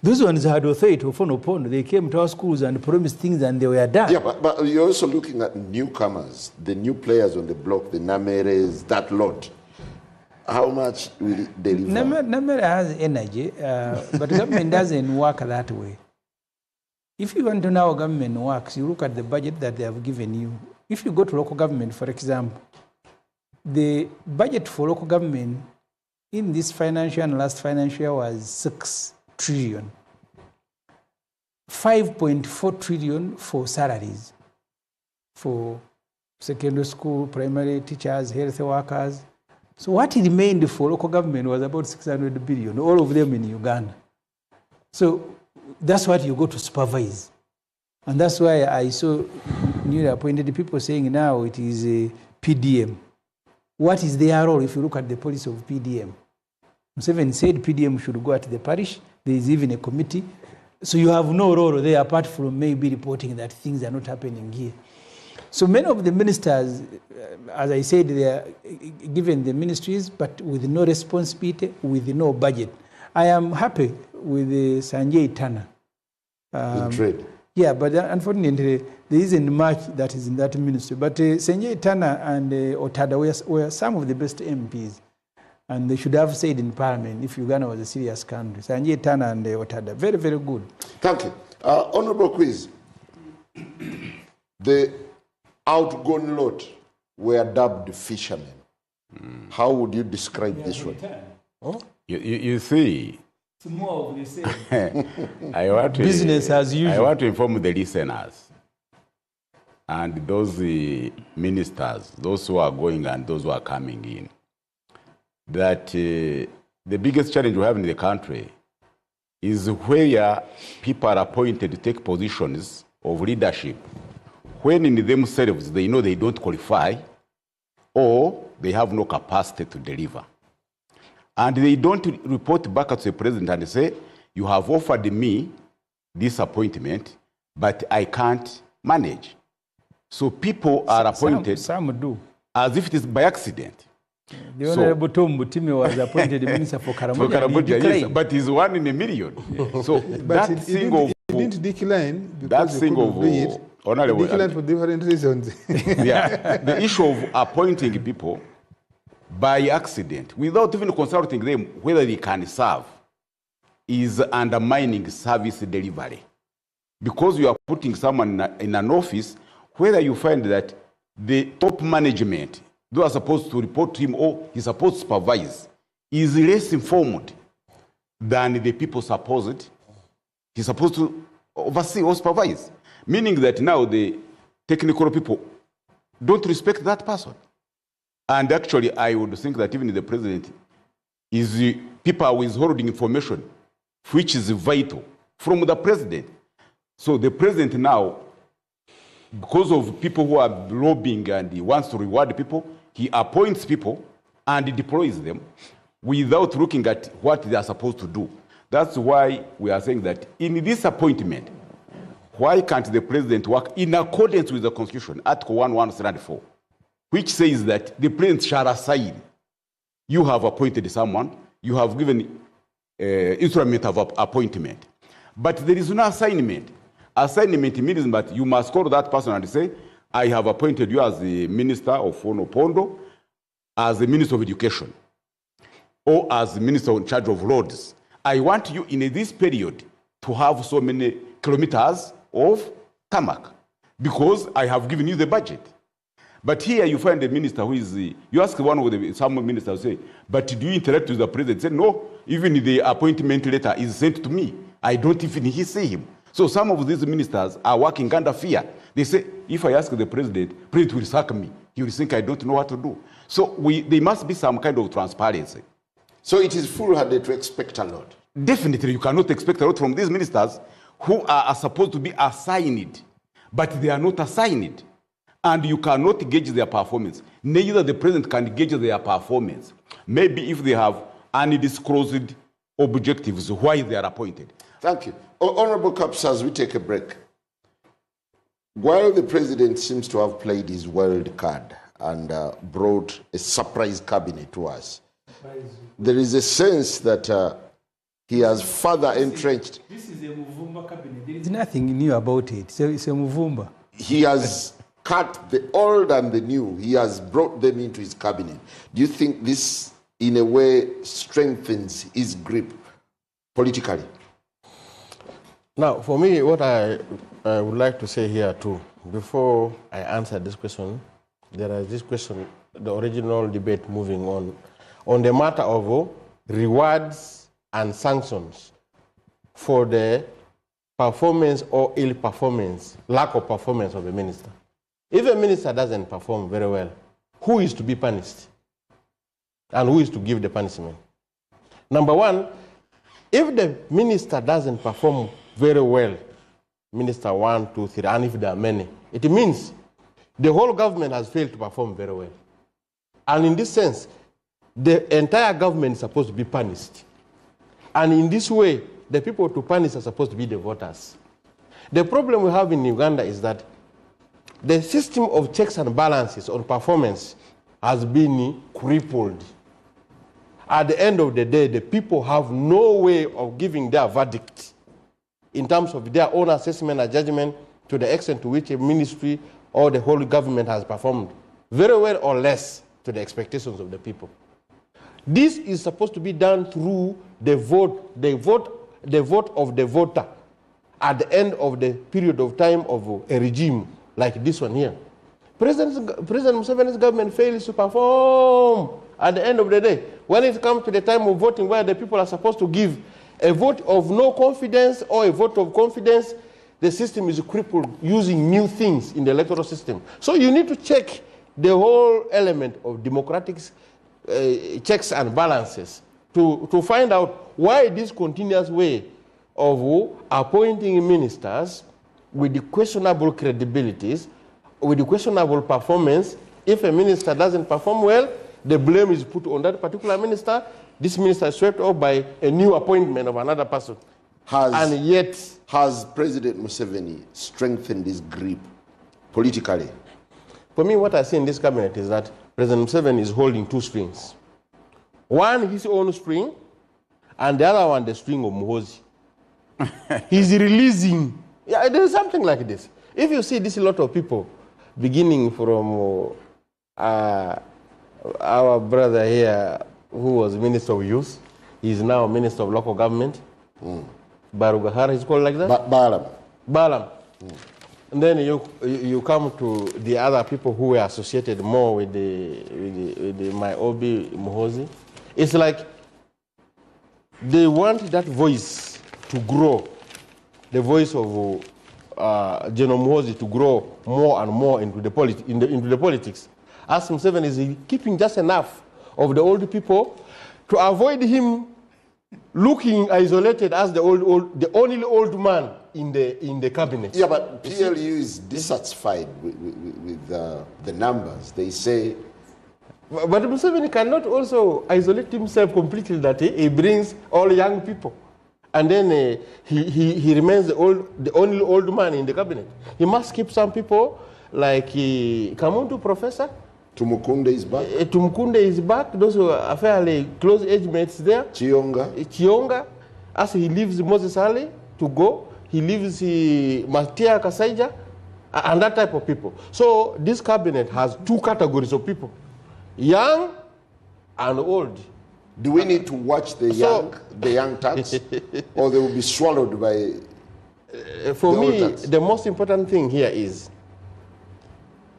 Those ones had authority of Opondo. They came to our schools and promised things and they were done. Yeah, but you're also looking at newcomers, the new players on the block, the Nameres, that lot. How much will it deliver? Namere has energy, but government doesn't work that way. If you want to know how government works, you look at the budget that they have given you. If you go to local government, for example, the budget for local government in this financial and last financial year was 6 trillion. 5.4 trillion for salaries, for secondary school, primary teachers, health workers. So what remained for local government was about 600 billion, all of them in Uganda. So that's what you go to supervise. And that's why I saw newly appointed people saying now it is a PDM. What is their role if you look at the policy of PDM? Museveni said PDM should go at the parish. There is even a committee. So you have no role there apart from maybe reporting that things are not happening here. So many of the ministers, as I said, they are given the ministries, but with no responsibility, with no budget. I am happy with Sanjay Tana. In trade. Yeah, but unfortunately, there isn't much that is in that ministry. But Sanjay Tana and Otada were some of the best MPs. And they should have said in Parliament if Uganda was a serious country. Sanjay Tana and Otada, very, very good. Thank you. Honorable Quiz, the outgone lot were dubbed fishermen. How would you describe this one? Oh? You see, it's more of the same. Business as usual. I want to inform the listeners and those ministers, those who are going and those who are coming in, that the biggest challenge we have in the country is where people are appointed to take positions of leadership when in themselves they know they don't qualify or they have no capacity to deliver. And they don't report back to the president and say, you have offered me this appointment, but I can't manage. So people are appointed some do. As if it is by accident. The Honorable Tom Butimi was appointed minister for Karamoja. Yes, but he's 1 in a million. So but it didn't decline because that thing of decline for different reasons. Yeah, the issue of appointing people by accident, without even consulting them whether they can serve, is undermining service delivery. Because you are putting someone in an office, whether you find that the top management, those are supposed to report to him or he's supposed to supervise, is less informed than the people supposed. He's supposed to oversee or supervise. Meaning that now the technical people don't respect that person. And actually, I would think that even the president people are withholding information, which is vital from the president. So the president now, because of people who are lobbying and he wants to reward people, he appoints people and he deploys them without looking at what they are supposed to do. That's why we are saying that in this appointment, why can't the president work in accordance with the Constitution, Article 1174, which says that the president shall assign. You have appointed someone, you have given instrument of appointment. But there is no assignment. Assignment means that you must call that person and say, I have appointed you as the minister of Opondo, as the minister of education, or as the minister in charge of roads. I want you in this period to have so many kilometers of tarmac because I have given you the budget. But here you find a minister who is, you ask one of some ministers say, but do you interact with the president? Say, no, even the appointment letter is sent to me. I don't even see him. So some of these ministers are working under fear. They say, if I ask the president will sack me. He will think I don't know what to do. So there must be some kind of transparency. So it is foolhardy to expect a lot. Definitely, you cannot expect a lot from these ministers who are supposed to be assigned, but they are not assigned. And you cannot gauge their performance. Neither the president can gauge their performance. Maybe if they have undisclosed objectives, why they are appointed. Thank you. Honorable Caps, as we take a break, while the president seems to have played his wild card and brought a surprise cabinet to us, there is a sense that he has further entrenched. This is a Muvumba cabinet. There is nothing new about it. So it's a Muvumba. He has cut the old and the new. He has brought them into his cabinet. Do you think this, in a way, strengthens his grip politically? Now, for me, what I would like to say here too, before I answer this question, there is this question, the original debate moving on the matter of rewards and sanctions for the performance or ill performance, lack of performance of a minister. If a minister doesn't perform very well, who is to be punished? And who is to give the punishment? Number one, if the minister doesn't perform very well, minister 1, 2, 3, and if there are many, it means the whole government has failed to perform very well. And in this sense, the entire government is supposed to be punished. And in this way, the people to punish are supposed to be the voters. The problem we have in Uganda is that the system of checks and balances on performance has been crippled. At the end of the day, the people have no way of giving their verdict in terms of their own assessment and judgment to the extent to which a ministry or the whole government has performed very well or less to the expectations of the people. This is supposed to be done through the vote of the voter at the end of the period of time of a regime like this one here. President Museveni's government fails to perform at the end of the day. When it comes to the time of voting where the people are supposed to give a vote of no confidence or a vote of confidence, the system is crippled using new things in the electoral system. So you need to check the whole element of democratic checks and balances to find out why this continuous way of appointing ministers with the questionable credibilities, with the questionable performance. If a minister doesn't perform well, the blame is put on that particular minister. This minister is swept off by a new appointment of another person. And yet, has President Museveni strengthened his grip politically? For me, what I see in this cabinet is that President Museveni is holding two strings. One, his own string, and the other one, the string of Muhoozi. He's releasing. Yeah, there is something like this. If you see this, a lot of people, beginning from our brother here, who was Minister of Youth, he's now Minister of Local Government. Barugahara is called like that? Balam. And then you come to the other people who were associated more with the Maiobi Muhoozi. It's like they want that voice to grow, the voice of General Muhoozi to grow more and more into the politics. as Museveni is keeping just enough of the old people to avoid him looking isolated as the only old man in the cabinet. Yeah, but PLU is dissatisfied with the numbers. They say. But Museveni cannot also isolate himself completely, that he brings all young people. And then he remains the only old man in the cabinet. He must keep some people like Kamuntu Professor. Tumukunde is back. Tumukunde is back. Those are fairly close age mates there. Chionga. As he leaves Moses Ali to go, he leaves Matia Kasaija and that type of people. So this cabinet has two categories of people. Young and old. Do we need to watch the young tax, or they will be swallowed by? For me, the most important thing here is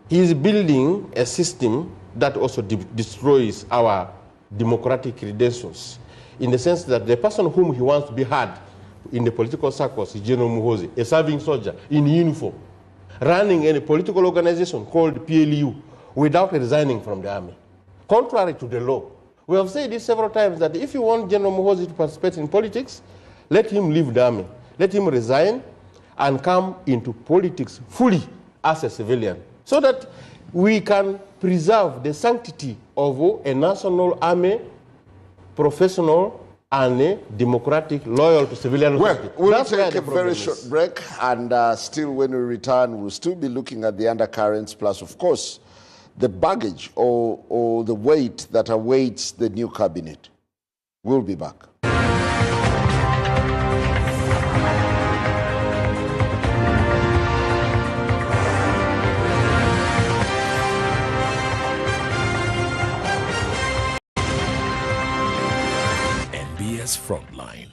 he's building a system that also destroys our democratic credentials, in the sense that the person whom he wants to be heard in the political circles is General Muhoozi, a serving soldier in uniform, running a political organization called PLU without resigning from the army, contrary to the law. We have said this several times, that if you want General Muhoozi to participate in politics, let him leave the army, let him resign and come into politics fully as a civilian, so that we can preserve the sanctity of a national army, professional and democratic, loyal to civilian. Well, we'll take a very short break, and still when we return, we'll still be looking at the undercurrents, plus, of course, the baggage or the weight that awaits the new cabinet. We'll be back. NBS Frontline.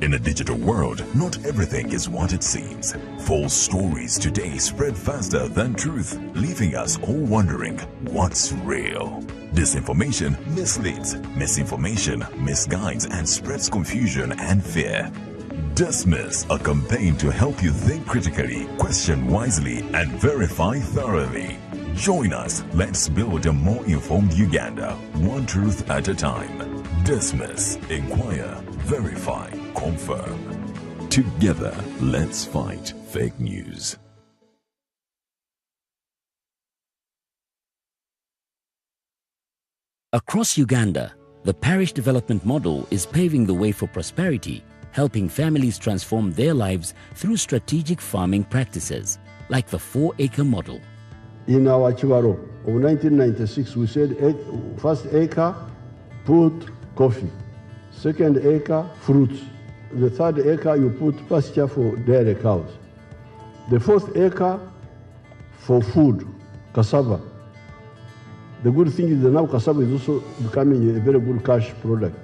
In a digital world, not everything is what it seems. False stories today spread faster than truth, leaving us all wondering what's real. Disinformation misleads, misinformation misguides, and spreads confusion and fear. Dismiss, a campaign to help you think critically, question wisely, and verify thoroughly. Join us. Let's build a more informed Uganda, one truth at a time. Dismiss, inquire, verify, confirm. Together, let's fight fake news. Across Uganda, the parish development model is paving the way for prosperity, helping families transform their lives through strategic farming practices, like the 4-acre model. In our Chibaro of 1996, we said first acre, put coffee. Second acre, fruits. The third acre, you put pasture for dairy cows. The fourth acre, for food, cassava. The good thing is that now cassava is also becoming a very good cash product,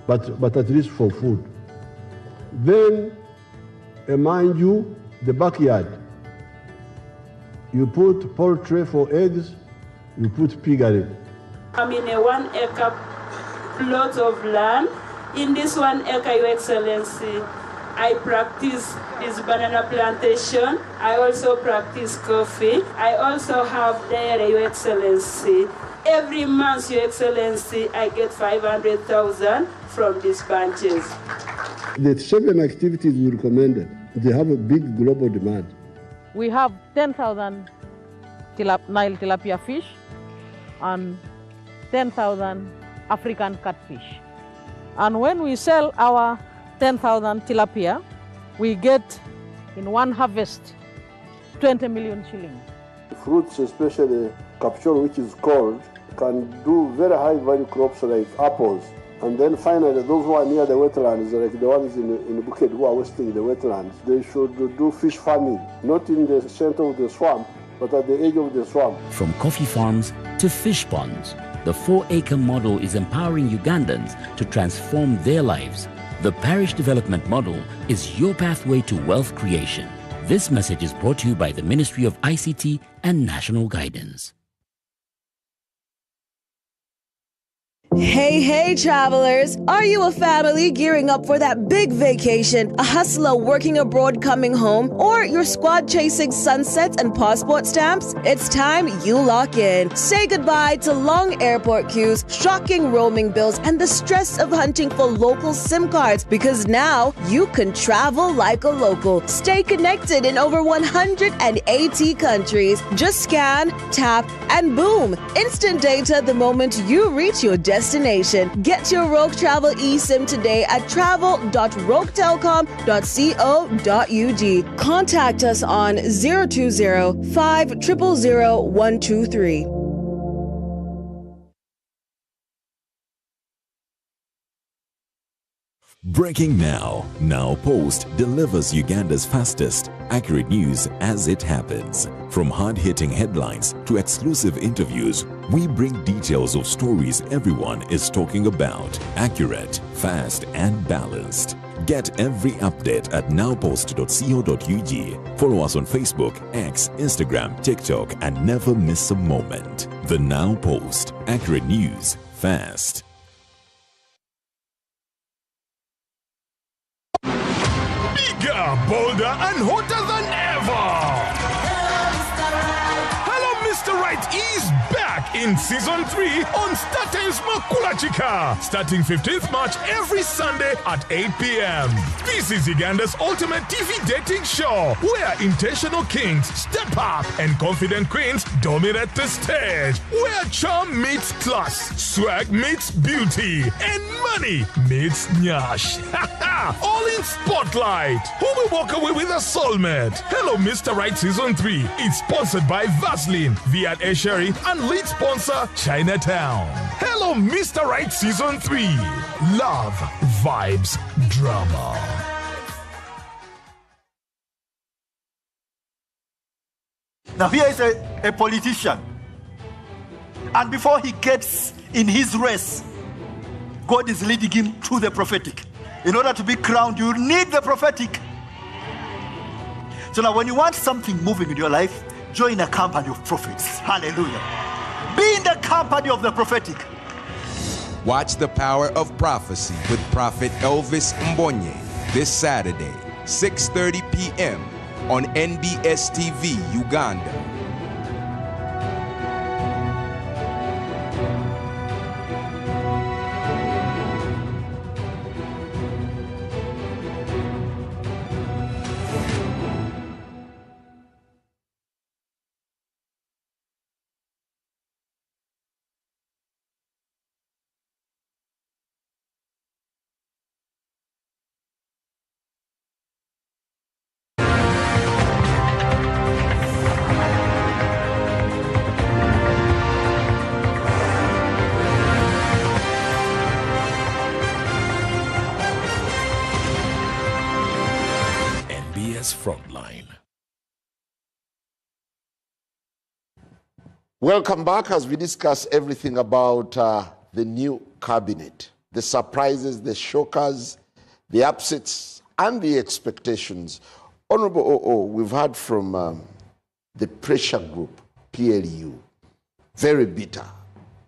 but at least for food. Then, mind you, the backyard. You put poultry for eggs, you put piggery. I'm in a 1-acre plot of land. In this 1 acre, Your Excellency, I practice this banana plantation. I also practice coffee. I also have dairy, Your Excellency. Every month, Your Excellency, I get 500,000 from these bunches. The 7 activities we recommended, they have a big global demand. We have 10,000 Nile tilapia fish and 10,000 African catfish. And when we sell our 10,000 tilapia, we get in one harvest 20 million shillings. Fruits, especially capsule, which is cold, can do very high value crops like apples. And then finally, those who are near the wetlands, like the ones in Bukit who are wasting the wetlands, they should do fish farming, not in the center of the swamp, but at the edge of the swamp. From coffee farms to fish ponds, the 4-acre model is empowering Ugandans to transform their lives. The parish development model is your pathway to wealth creation. This message is brought to you by the Ministry of ICT and National Guidance. Hey, hey, travelers! Are you a family gearing up for that big vacation, a hustler working abroad coming home, or your squad chasing sunsets and passport stamps? It's time you lock in. Say goodbye to long airport queues, shocking roaming bills, and the stress of hunting for local SIM cards, because now you can travel like a local. Stay connected in over 180 countries. Just scan, tap, and boom! Instant data the moment you reach your destination. Get your Rogue Travel eSIM today at travel.roguetelcom.co.ug. Contact us on 020-5000123. Breaking now. Now Post delivers Uganda's fastest, accurate news as it happens. From hard-hitting headlines to exclusive interviews, we bring details of stories everyone is talking about. Accurate, fast, and balanced. Get every update at nowpost.co.ug. Follow us on Facebook, X, Instagram, TikTok, and never miss a moment. The Now Post. Accurate news, fast. Bigger, bolder, and hotter than ever. Hello, Mr. Right is back in Season 3 on StarTimes Makula Chika, starting 15th March every Sunday at 8 p.m. This is Uganda's ultimate TV dating show, where intentional kings step up and confident queens dominate the stage, where charm meets class, swag meets beauty, and money meets nyash. All in Spotlight. Who will walk away with a soulmate? Hello, Mr. Right Season 3 is sponsored by Vaseline, Viat Esheri, and lead sponsor Chinatown. Hello, Mr. Right Season 3. Love, vibes, drama. Now here is a politician, and before he gets in his race, God is leading him through the prophetic. In order to be crowned, you need the prophetic. So now when you want something moving in your life, join a company of prophets. Hallelujah. Be in the company of the prophetic. Watch The Power of Prophecy with Prophet Elvis Mbonye this Saturday, 6:30 p.m. on NBS TV, Uganda. Frontline. Welcome back as we discuss everything about the new cabinet, the surprises, the shockers, the upsets, and the expectations. Honorable OO, we've heard from the pressure group, PLU, very bitter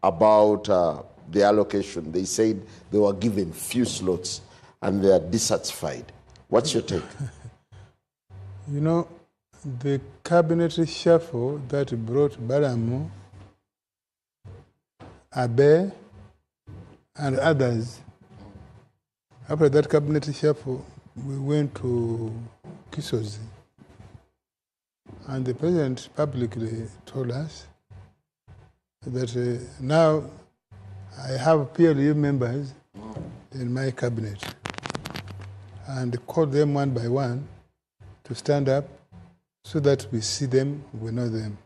about the allocation. They said they were given few slots and they are dissatisfied. What's your take? You know, the cabinet shuffle that brought Baramu, Abe, and others, after that cabinet shuffle, we went to Kisozi. And the president publicly told us that now I have PLU members in my cabinet, and called them one by one to stand up so that we see them, we know them.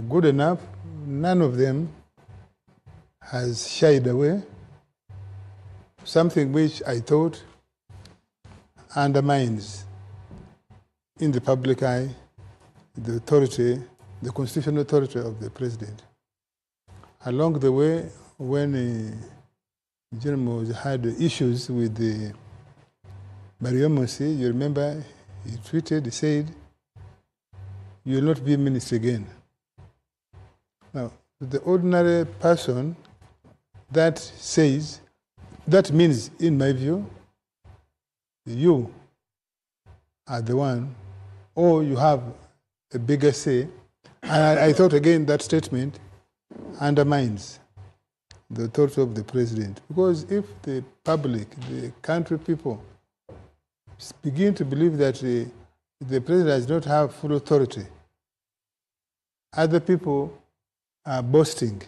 Good enough, none of them has shied away, something which I thought undermines in the public eye the authority, the constitutional authority of the president. Along the way, when General had issues with the Bariomosi, you remember, he tweeted, he said, "You will not be minister again." Now, the ordinary person that says, that means, in my view, you are the one, or you have a bigger say. And I thought, again, that statement undermines the thoughts of the president. Because if the public, the country people, begin to believe that the president does not have full authority, other people are boasting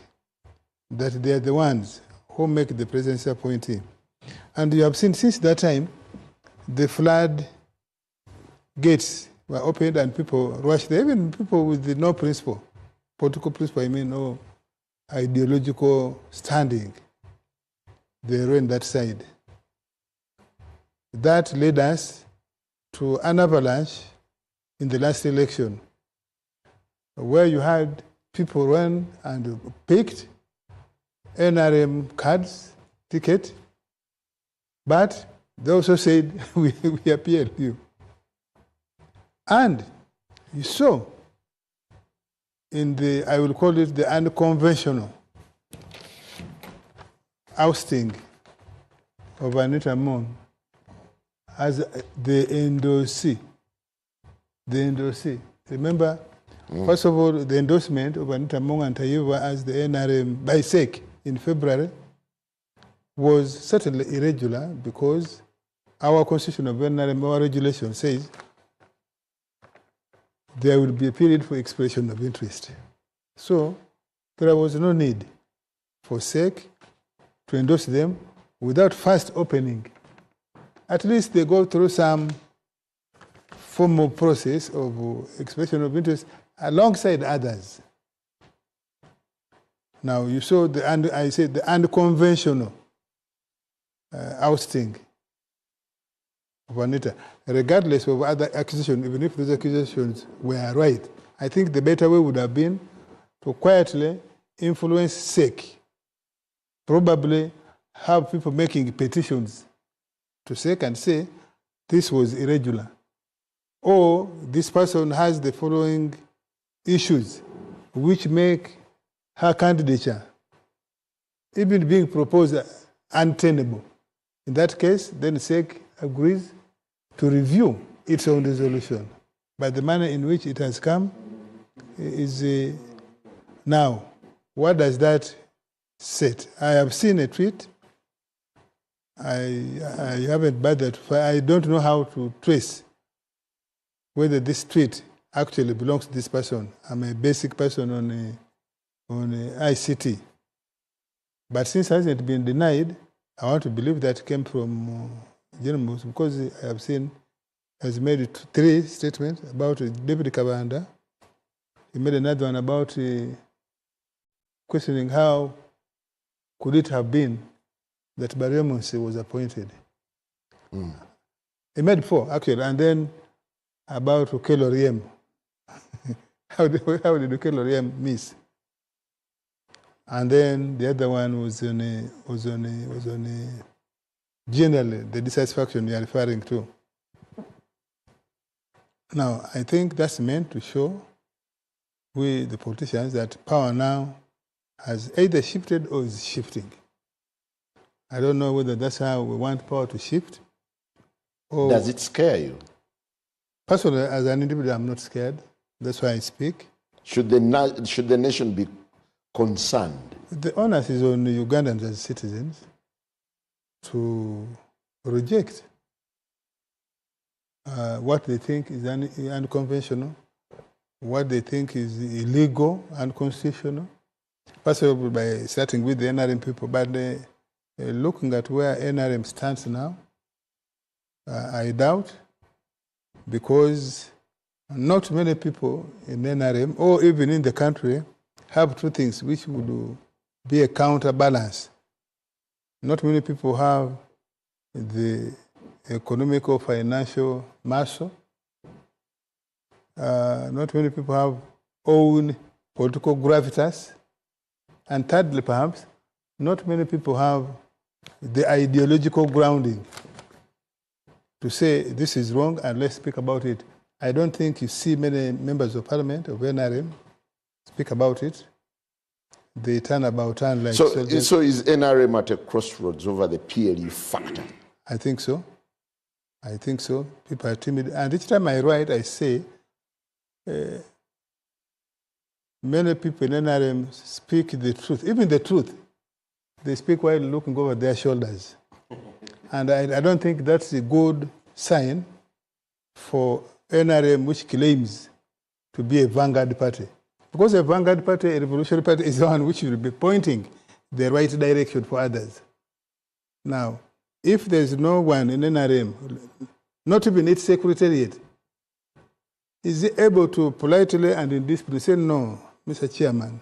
that they are the ones who make the presidency appointee. And you have seen since that time, the flood gates were opened and people rushed there, even people with no principle, political principle, I mean, no ideological standing, they were on that side. That led us to an avalanche in the last election, where you had people run and picked NRM cards, ticket, but they also said, we appeal you. And you saw in the, I will call it the unconventional ousting of Anita Moon as the endorsee. The endorsee. Remember, first of all, the endorsement of Anita Moon and Tayiva as the NRM by SEC in February was certainly irregular because our constitution of NRM, our regulation says there will be a period for expression of interest. So there was no need for SEC to endorse them without first opening. At least they go through some formal process of expression of interest alongside others. Now you saw I said the unconventional ousting of Anita, regardless of other accusations, even if those accusations were right. I think the better way would have been to quietly influence SEC, probably have people making petitions to SEC and say, this was irregular. Or this person has the following issues which make her candidature, even being proposed, untenable. In that case, then SEC agrees to review its own resolution. But the manner in which it has come is now, what does that set? I have seen a tweet. I haven't bothered. I don't know how to trace whether this tweet actually belongs to this person. I'm a basic person on ICT. But since it hasn't been denied, I want to believe that came from journalists because I have seen has made 3 statements about David Kabanda. He made another one about questioning how could it have been that Barremonsi was appointed. He made 4, actually, and then about Okello Oryem. How did Okello Oryem miss? And then the other one was on generally the dissatisfaction you are referring to. Now, I think that's meant to show we, the politicians, that power now has either shifted or is shifting. I don't know whether that's how we want power to shift. Or does it scare you? Personally, as an individual, I'm not scared. That's why I speak. Should the nation be concerned? The onus is on the Ugandans as citizens to reject what they think is unconventional, what they think is illegal, unconstitutional. First of all, by starting with the NRM people, but looking at where NRM stands now, I doubt, because not many people in NRM, or even in the country, have 2 things which would be a counterbalance. Not many people have the economic or financial muscle. Not many people have own political gravitas. And thirdly, perhaps, not many people have the ideological grounding to say this is wrong and let's speak about it. I don't think you see many members of parliament of NRM speak about it. they turn about turn like so soldiers. So is NRM at a crossroads over the PLU factor? I think so. I think so. People are timid. And each time I write, I say, many people in NRM speak the truth. Even the truth, they speak while looking over their shoulders. And I don't think that's a good sign for NRM, which claims to be a vanguard party. Because a vanguard party, a revolutionary party, is the one which will be pointing the right direction for others. Now, if there's no one in NRM, not even its secretariat, is able to politely and in discipline say, no, Mr. Chairman,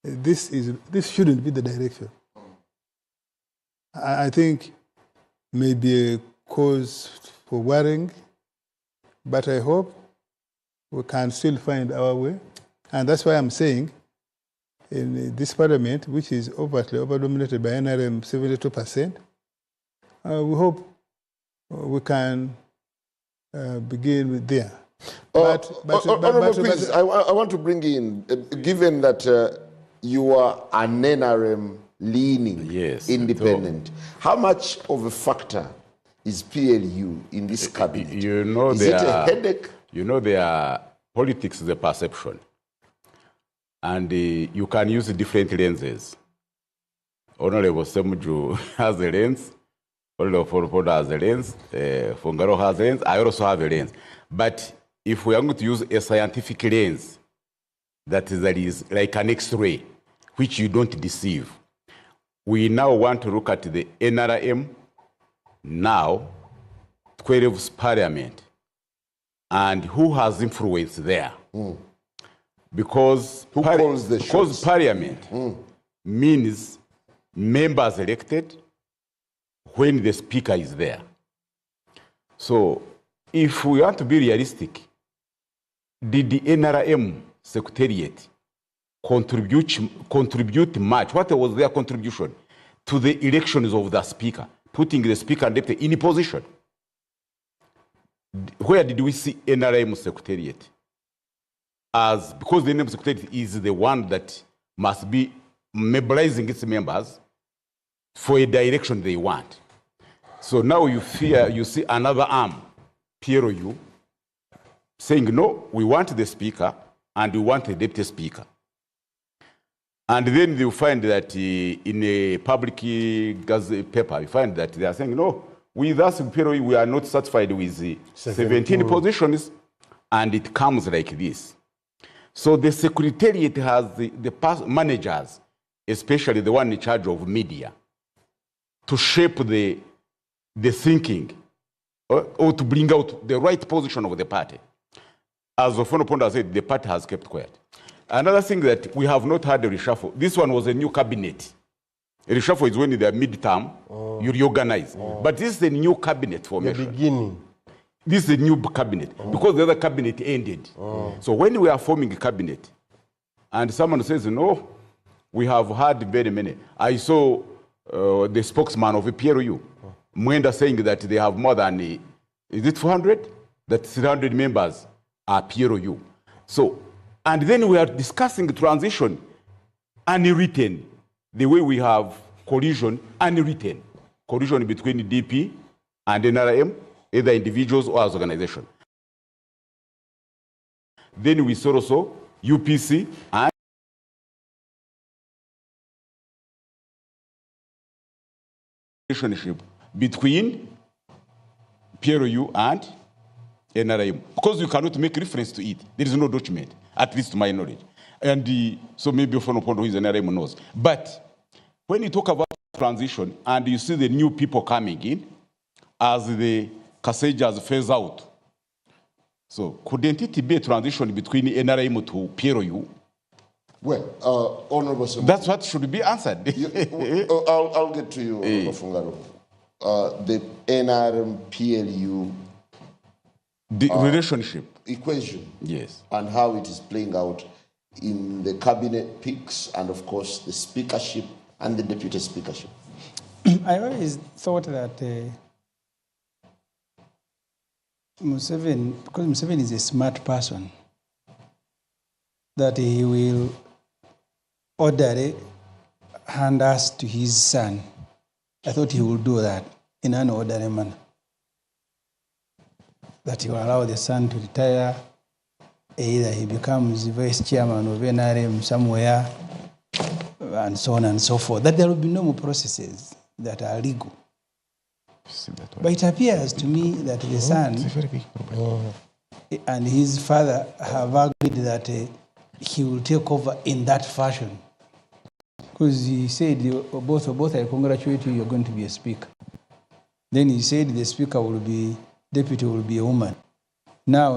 this shouldn't be the direction. I think maybe a cause for worrying, but I hope we can still find our way. And that's why I'm saying in this parliament, which is overtly over-dominated by NRM 72%, we hope we can begin with there. I want to bring in, given that you are an NRM leaning independent, how much of a factor is PLU in this cabinet? You know, is it a headache? You know, politics is a perception. And you can use different lenses. Honorable Semujju has a lens. Honorable Opondo has a lens. Fungaro has a lens. I also have a lens. But if we are going to use a scientific lens, that is like an X-ray, which you don't deceive, we now want to look at the NRM now, 12's parliament, and who has influence there. Because parliament means members elected when the speaker is there. So if we want to be realistic, did the NRM secretariat contribute much? What was their contribution to the elections of the speaker, putting the speaker and deputy in a position? Where did we see NRM secretariat? Because the NRM secretariat is the one that must be mobilizing its members for a direction they want. So now you see another arm, PLU, saying, no, we want the speaker and we want a deputy speaker. And then you find that in a public gazette paper, you find that they are saying, no, with us, PLU, we are not satisfied with the 17 positions, and it comes like this. So the secretariat has the managers, especially the one in charge of media, to shape the thinking or to bring out the right position of the party. As Opondo said, the party has kept quiet. Another thing that we have not had a reshuffle. This one was a new cabinet. A reshuffle is when in the midterm, you reorganize. But this is a new cabinet formation. The beginning. This is a new cabinet because the other cabinet ended. So when we are forming a cabinet and someone says, no, we have had very many. I saw the spokesman of the PLU, Nganda, saying that they have more than, is it 400? That 300 members are PLU. So, and then we are discussing transition unwritten, the way we have collision unwritten, collision between DP and NRM, either individuals or as organization. Then we saw also UPC and relationship between PLU and NRM, because you cannot make reference to it. There is no document, at least to my knowledge. And so maybe Opondo, who is NRM, knows. But when you talk about transition and you see the new people coming in, as the Kasejas phase out, so couldn't it be a transition between NRM to PLU? Well, Honorable Semujju, that's what should be answered. I'll get to you, Fungaro. The NRM PLU relationship equation, yes, and how it is playing out in the cabinet picks, and of course the speakership and the deputy speakership. I always thought that Museveni, because Museveni is a smart person, that he will order hand us to his son, I thought he would do that in an orderly manner. That he will allow the son to retire, either he becomes vice chairman of NRM somewhere, and so on and so forth. That there will be no more processes that are legal. But it appears to me that the son and his father have agreed that he will take over in that fashion. Because he said, both I congratulate you, you're going to be a speaker. Then he said the speaker will be, deputy will be a woman. Now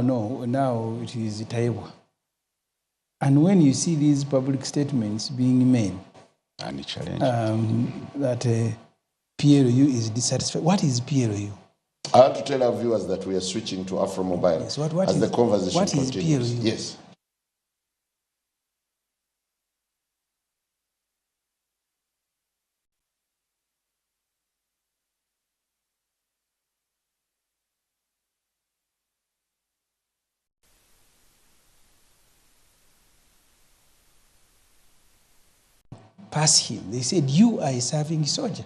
it is Taiwa. And when you see these public statements being made, that PLU is dissatisfied. What is PLU? I want to tell our viewers that we are switching to Afro Mobile yes, as the conversation continues. PLU? Yes. Pass him. They said, you are a serving soldier.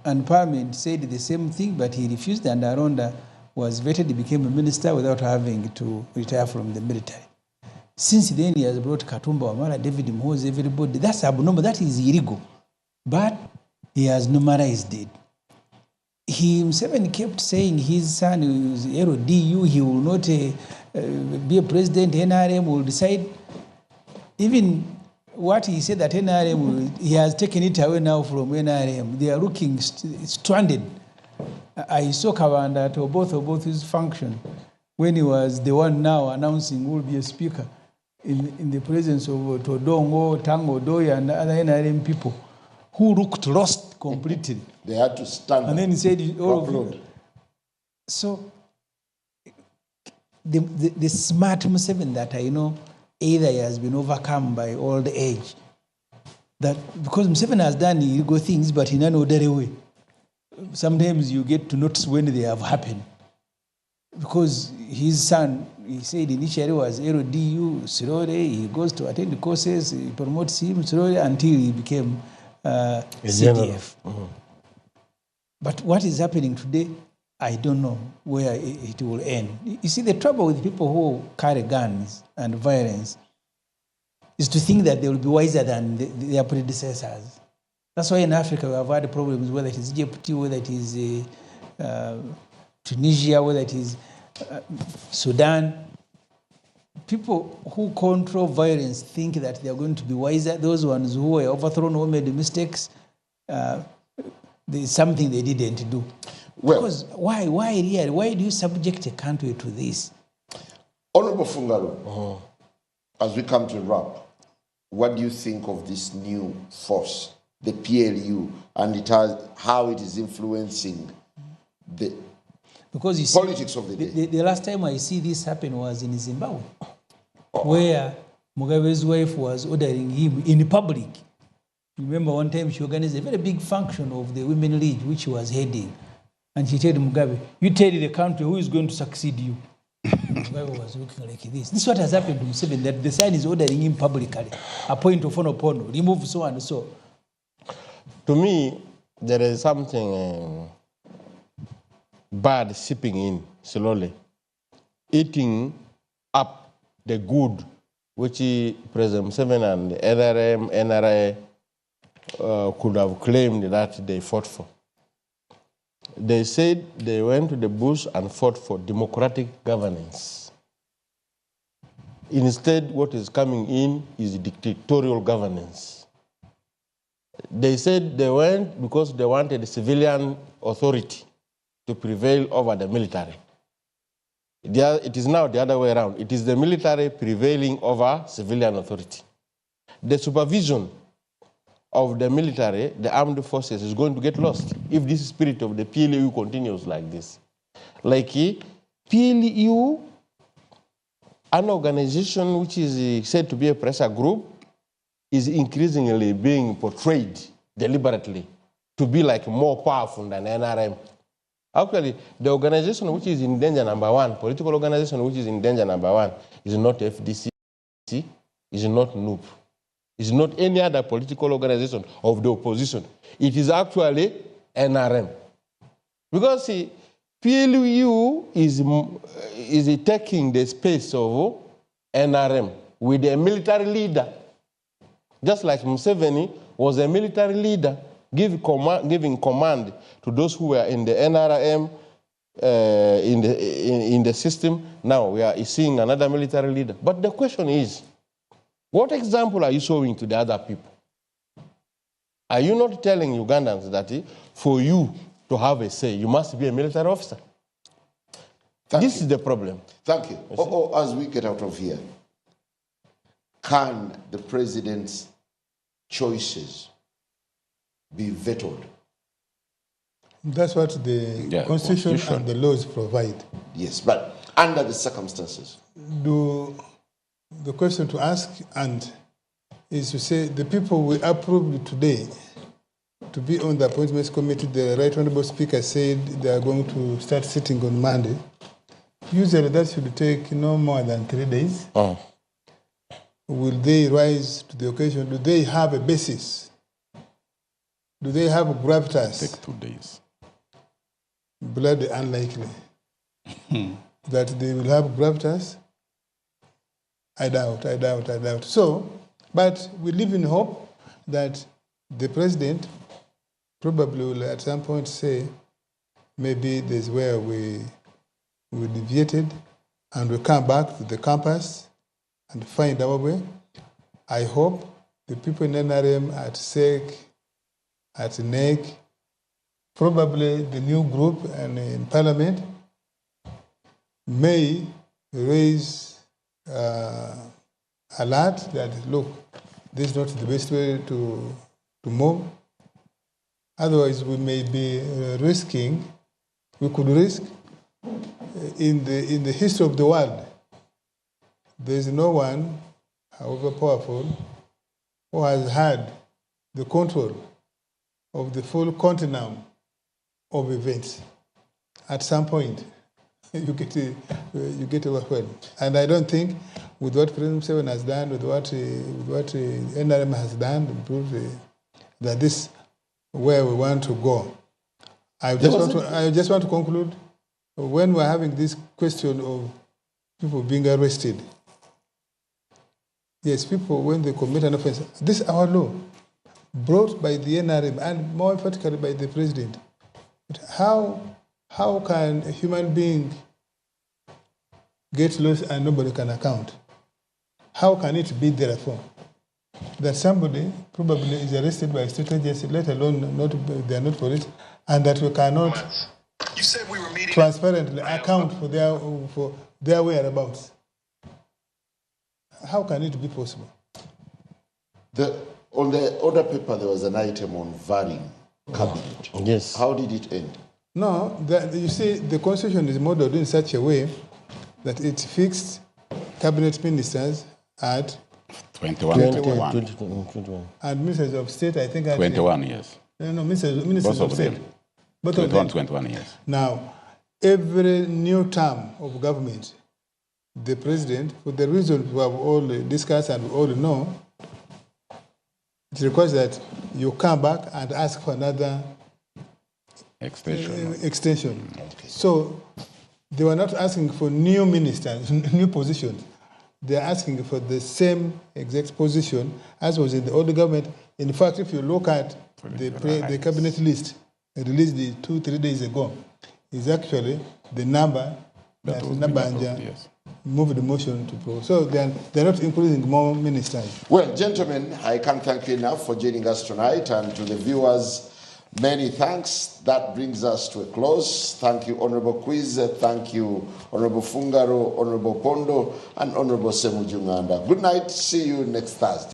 And Parliament said the same thing, but he refused, and Aronda was vetted, he became a minister without having to retire from the military. Since then, he has brought Katumba Wamala, David Mhozi, everybody. That's abnormal, that is illegal. But he has normalized it. He himself kept saying his son is LDU, he will not be a president, NRM will decide. Even what he said that NRM, he has taken it away now from NRM. They are looking stranded. I saw Kawanda at both his function when he was the one now announcing who will be a speaker in the presence of Todongo, Tango, Doya, and other NRM people who looked lost completely. They had to stand. And then he said, so the smart Museveni that I know, either he has been overcome by old age, that because Museveni has done illegal things, but in an orderly way. Sometimes you get to notice when they have happened. Because his son, he said initially was LDU, slowly he goes to attend the courses, he promotes him slowly until he became CDF. But what is happening today, I don't know where it will end. You see, the trouble with people who carry guns and violence is to think that they will be wiser than their predecessors. That's why in Africa we have had problems, whether it is Egypt, whether it is Tunisia, whether it is Sudan. People who control violence think that they are going to be wiser. Those ones who were overthrown, who made mistakes, there's something they didn't do. Well, because why really? Why do you subject a country to this? Honorable Fungaro, as we come to wrap, what do you think of this new force, the PLU, and how it is influencing the politics of the day? The last time I see this happen was in Zimbabwe, where Mugabe's wife was ordering him in public. Remember one time she organized a very big function of the Women League, which she was heading. And she told Mugabe, you tell the country who is going to succeed you. Mugabe was looking like this. This is what has happened to Museveni, that the son is ordering him publicly. Appoint Opondo, remove so and so. To me, there is something bad seeping in slowly, eating up the good which President Museveni and the NRM, NRA could have claimed that they fought for. They said they went to the bush and fought for democratic governance. Instead, what is coming in is dictatorial governance. They said they went because they wanted civilian authority to prevail over the military. It is now the other way around. It is the military prevailing over civilian authority. The supervision of the military, the armed forces, is going to get lost if this spirit of the PLU continues like this. Like PLU, an organization which is said to be a pressure group, is increasingly being portrayed deliberately to be like more powerful than NRM. Actually, the organization which is in danger number one, political organization which is in danger number one, is not FDC, is not NUP, is not any other political organization of the opposition. It is actually NRM. Because see, PLU is taking the space of NRM with a military leader. Just like Museveni was a military leader, giving command to those who were in the NRM, in the system. Now we are seeing another military leader. But the question is, what example are you showing to the other people? Are you not telling Ugandans that for you to have a say, you must be a military officer? This is the problem. Thank you. As we get out of here, can the president's choices be vetoed? That's what the Constitution and the laws provide. Yes, but under the circumstances. The question to ask is to say the people we approved today to be on the appointments committee, the Right Honorable Speaker said they are going to start sitting on Monday. Usually that should take no more than 3 days. Will they rise to the occasion? Do they have a basis? Do they have gravitas? Take 2 days. Bloody unlikely. That they will have gravitas? I doubt. So, but we live in hope that the president probably will at some point say, maybe there's where we deviated and we come back to the campus and find our way. I hope the people in NRM, at SEC, at NEC, probably the new group and in Parliament may raise alert that, look, this is not the best way to move. Otherwise, we may be we could risk in the history of the world, there is no one, however powerful, who has had the control of the full continuum of events. At some point, you get overwhelmed. And I don't think with what President Museveni has done, with what NRM has done, that this is where we want to go. I just want to conclude. When we're having this question of people being arrested, yes, people, when they commit an offense, this is our law, brought by the NRM and more particularly by the president. But how can a human being get lost and nobody can account? How can it be, therefore, that somebody probably is arrested by a state agency, let alone they are not police, and that we cannot transparently account for their whereabouts? How can it be possible? On the order paper, there was an item on varying cabinet. Yes. How did it end? No, you see, the Constitution is modeled in such a way that it fixed cabinet ministers at 21. And ministers of state, I think, at 21 years. No, ministers Both of of state. them. Both of them. 21 years. Now, every new term of government, the president, for the reasons we have all discussed and we all know, it requires that you come back and ask for another extension. Okay. So they were not asking for new ministers, new positions. They're asking for the same exact position as was in the old government. In fact, if you look at the cabinet list released 2-3 days ago, is actually the number that Nabanja moved the motion to approve. So they're not including more ministers. Well, gentlemen, I can't thank you enough for joining us tonight, and to the viewers, many thanks. That brings us to a close. Thank you, Honorable Quiz. Thank you, Honorable Fungaro, Honorable Opondo, and Honorable Semujju Nganda. Good night. See you next Thursday.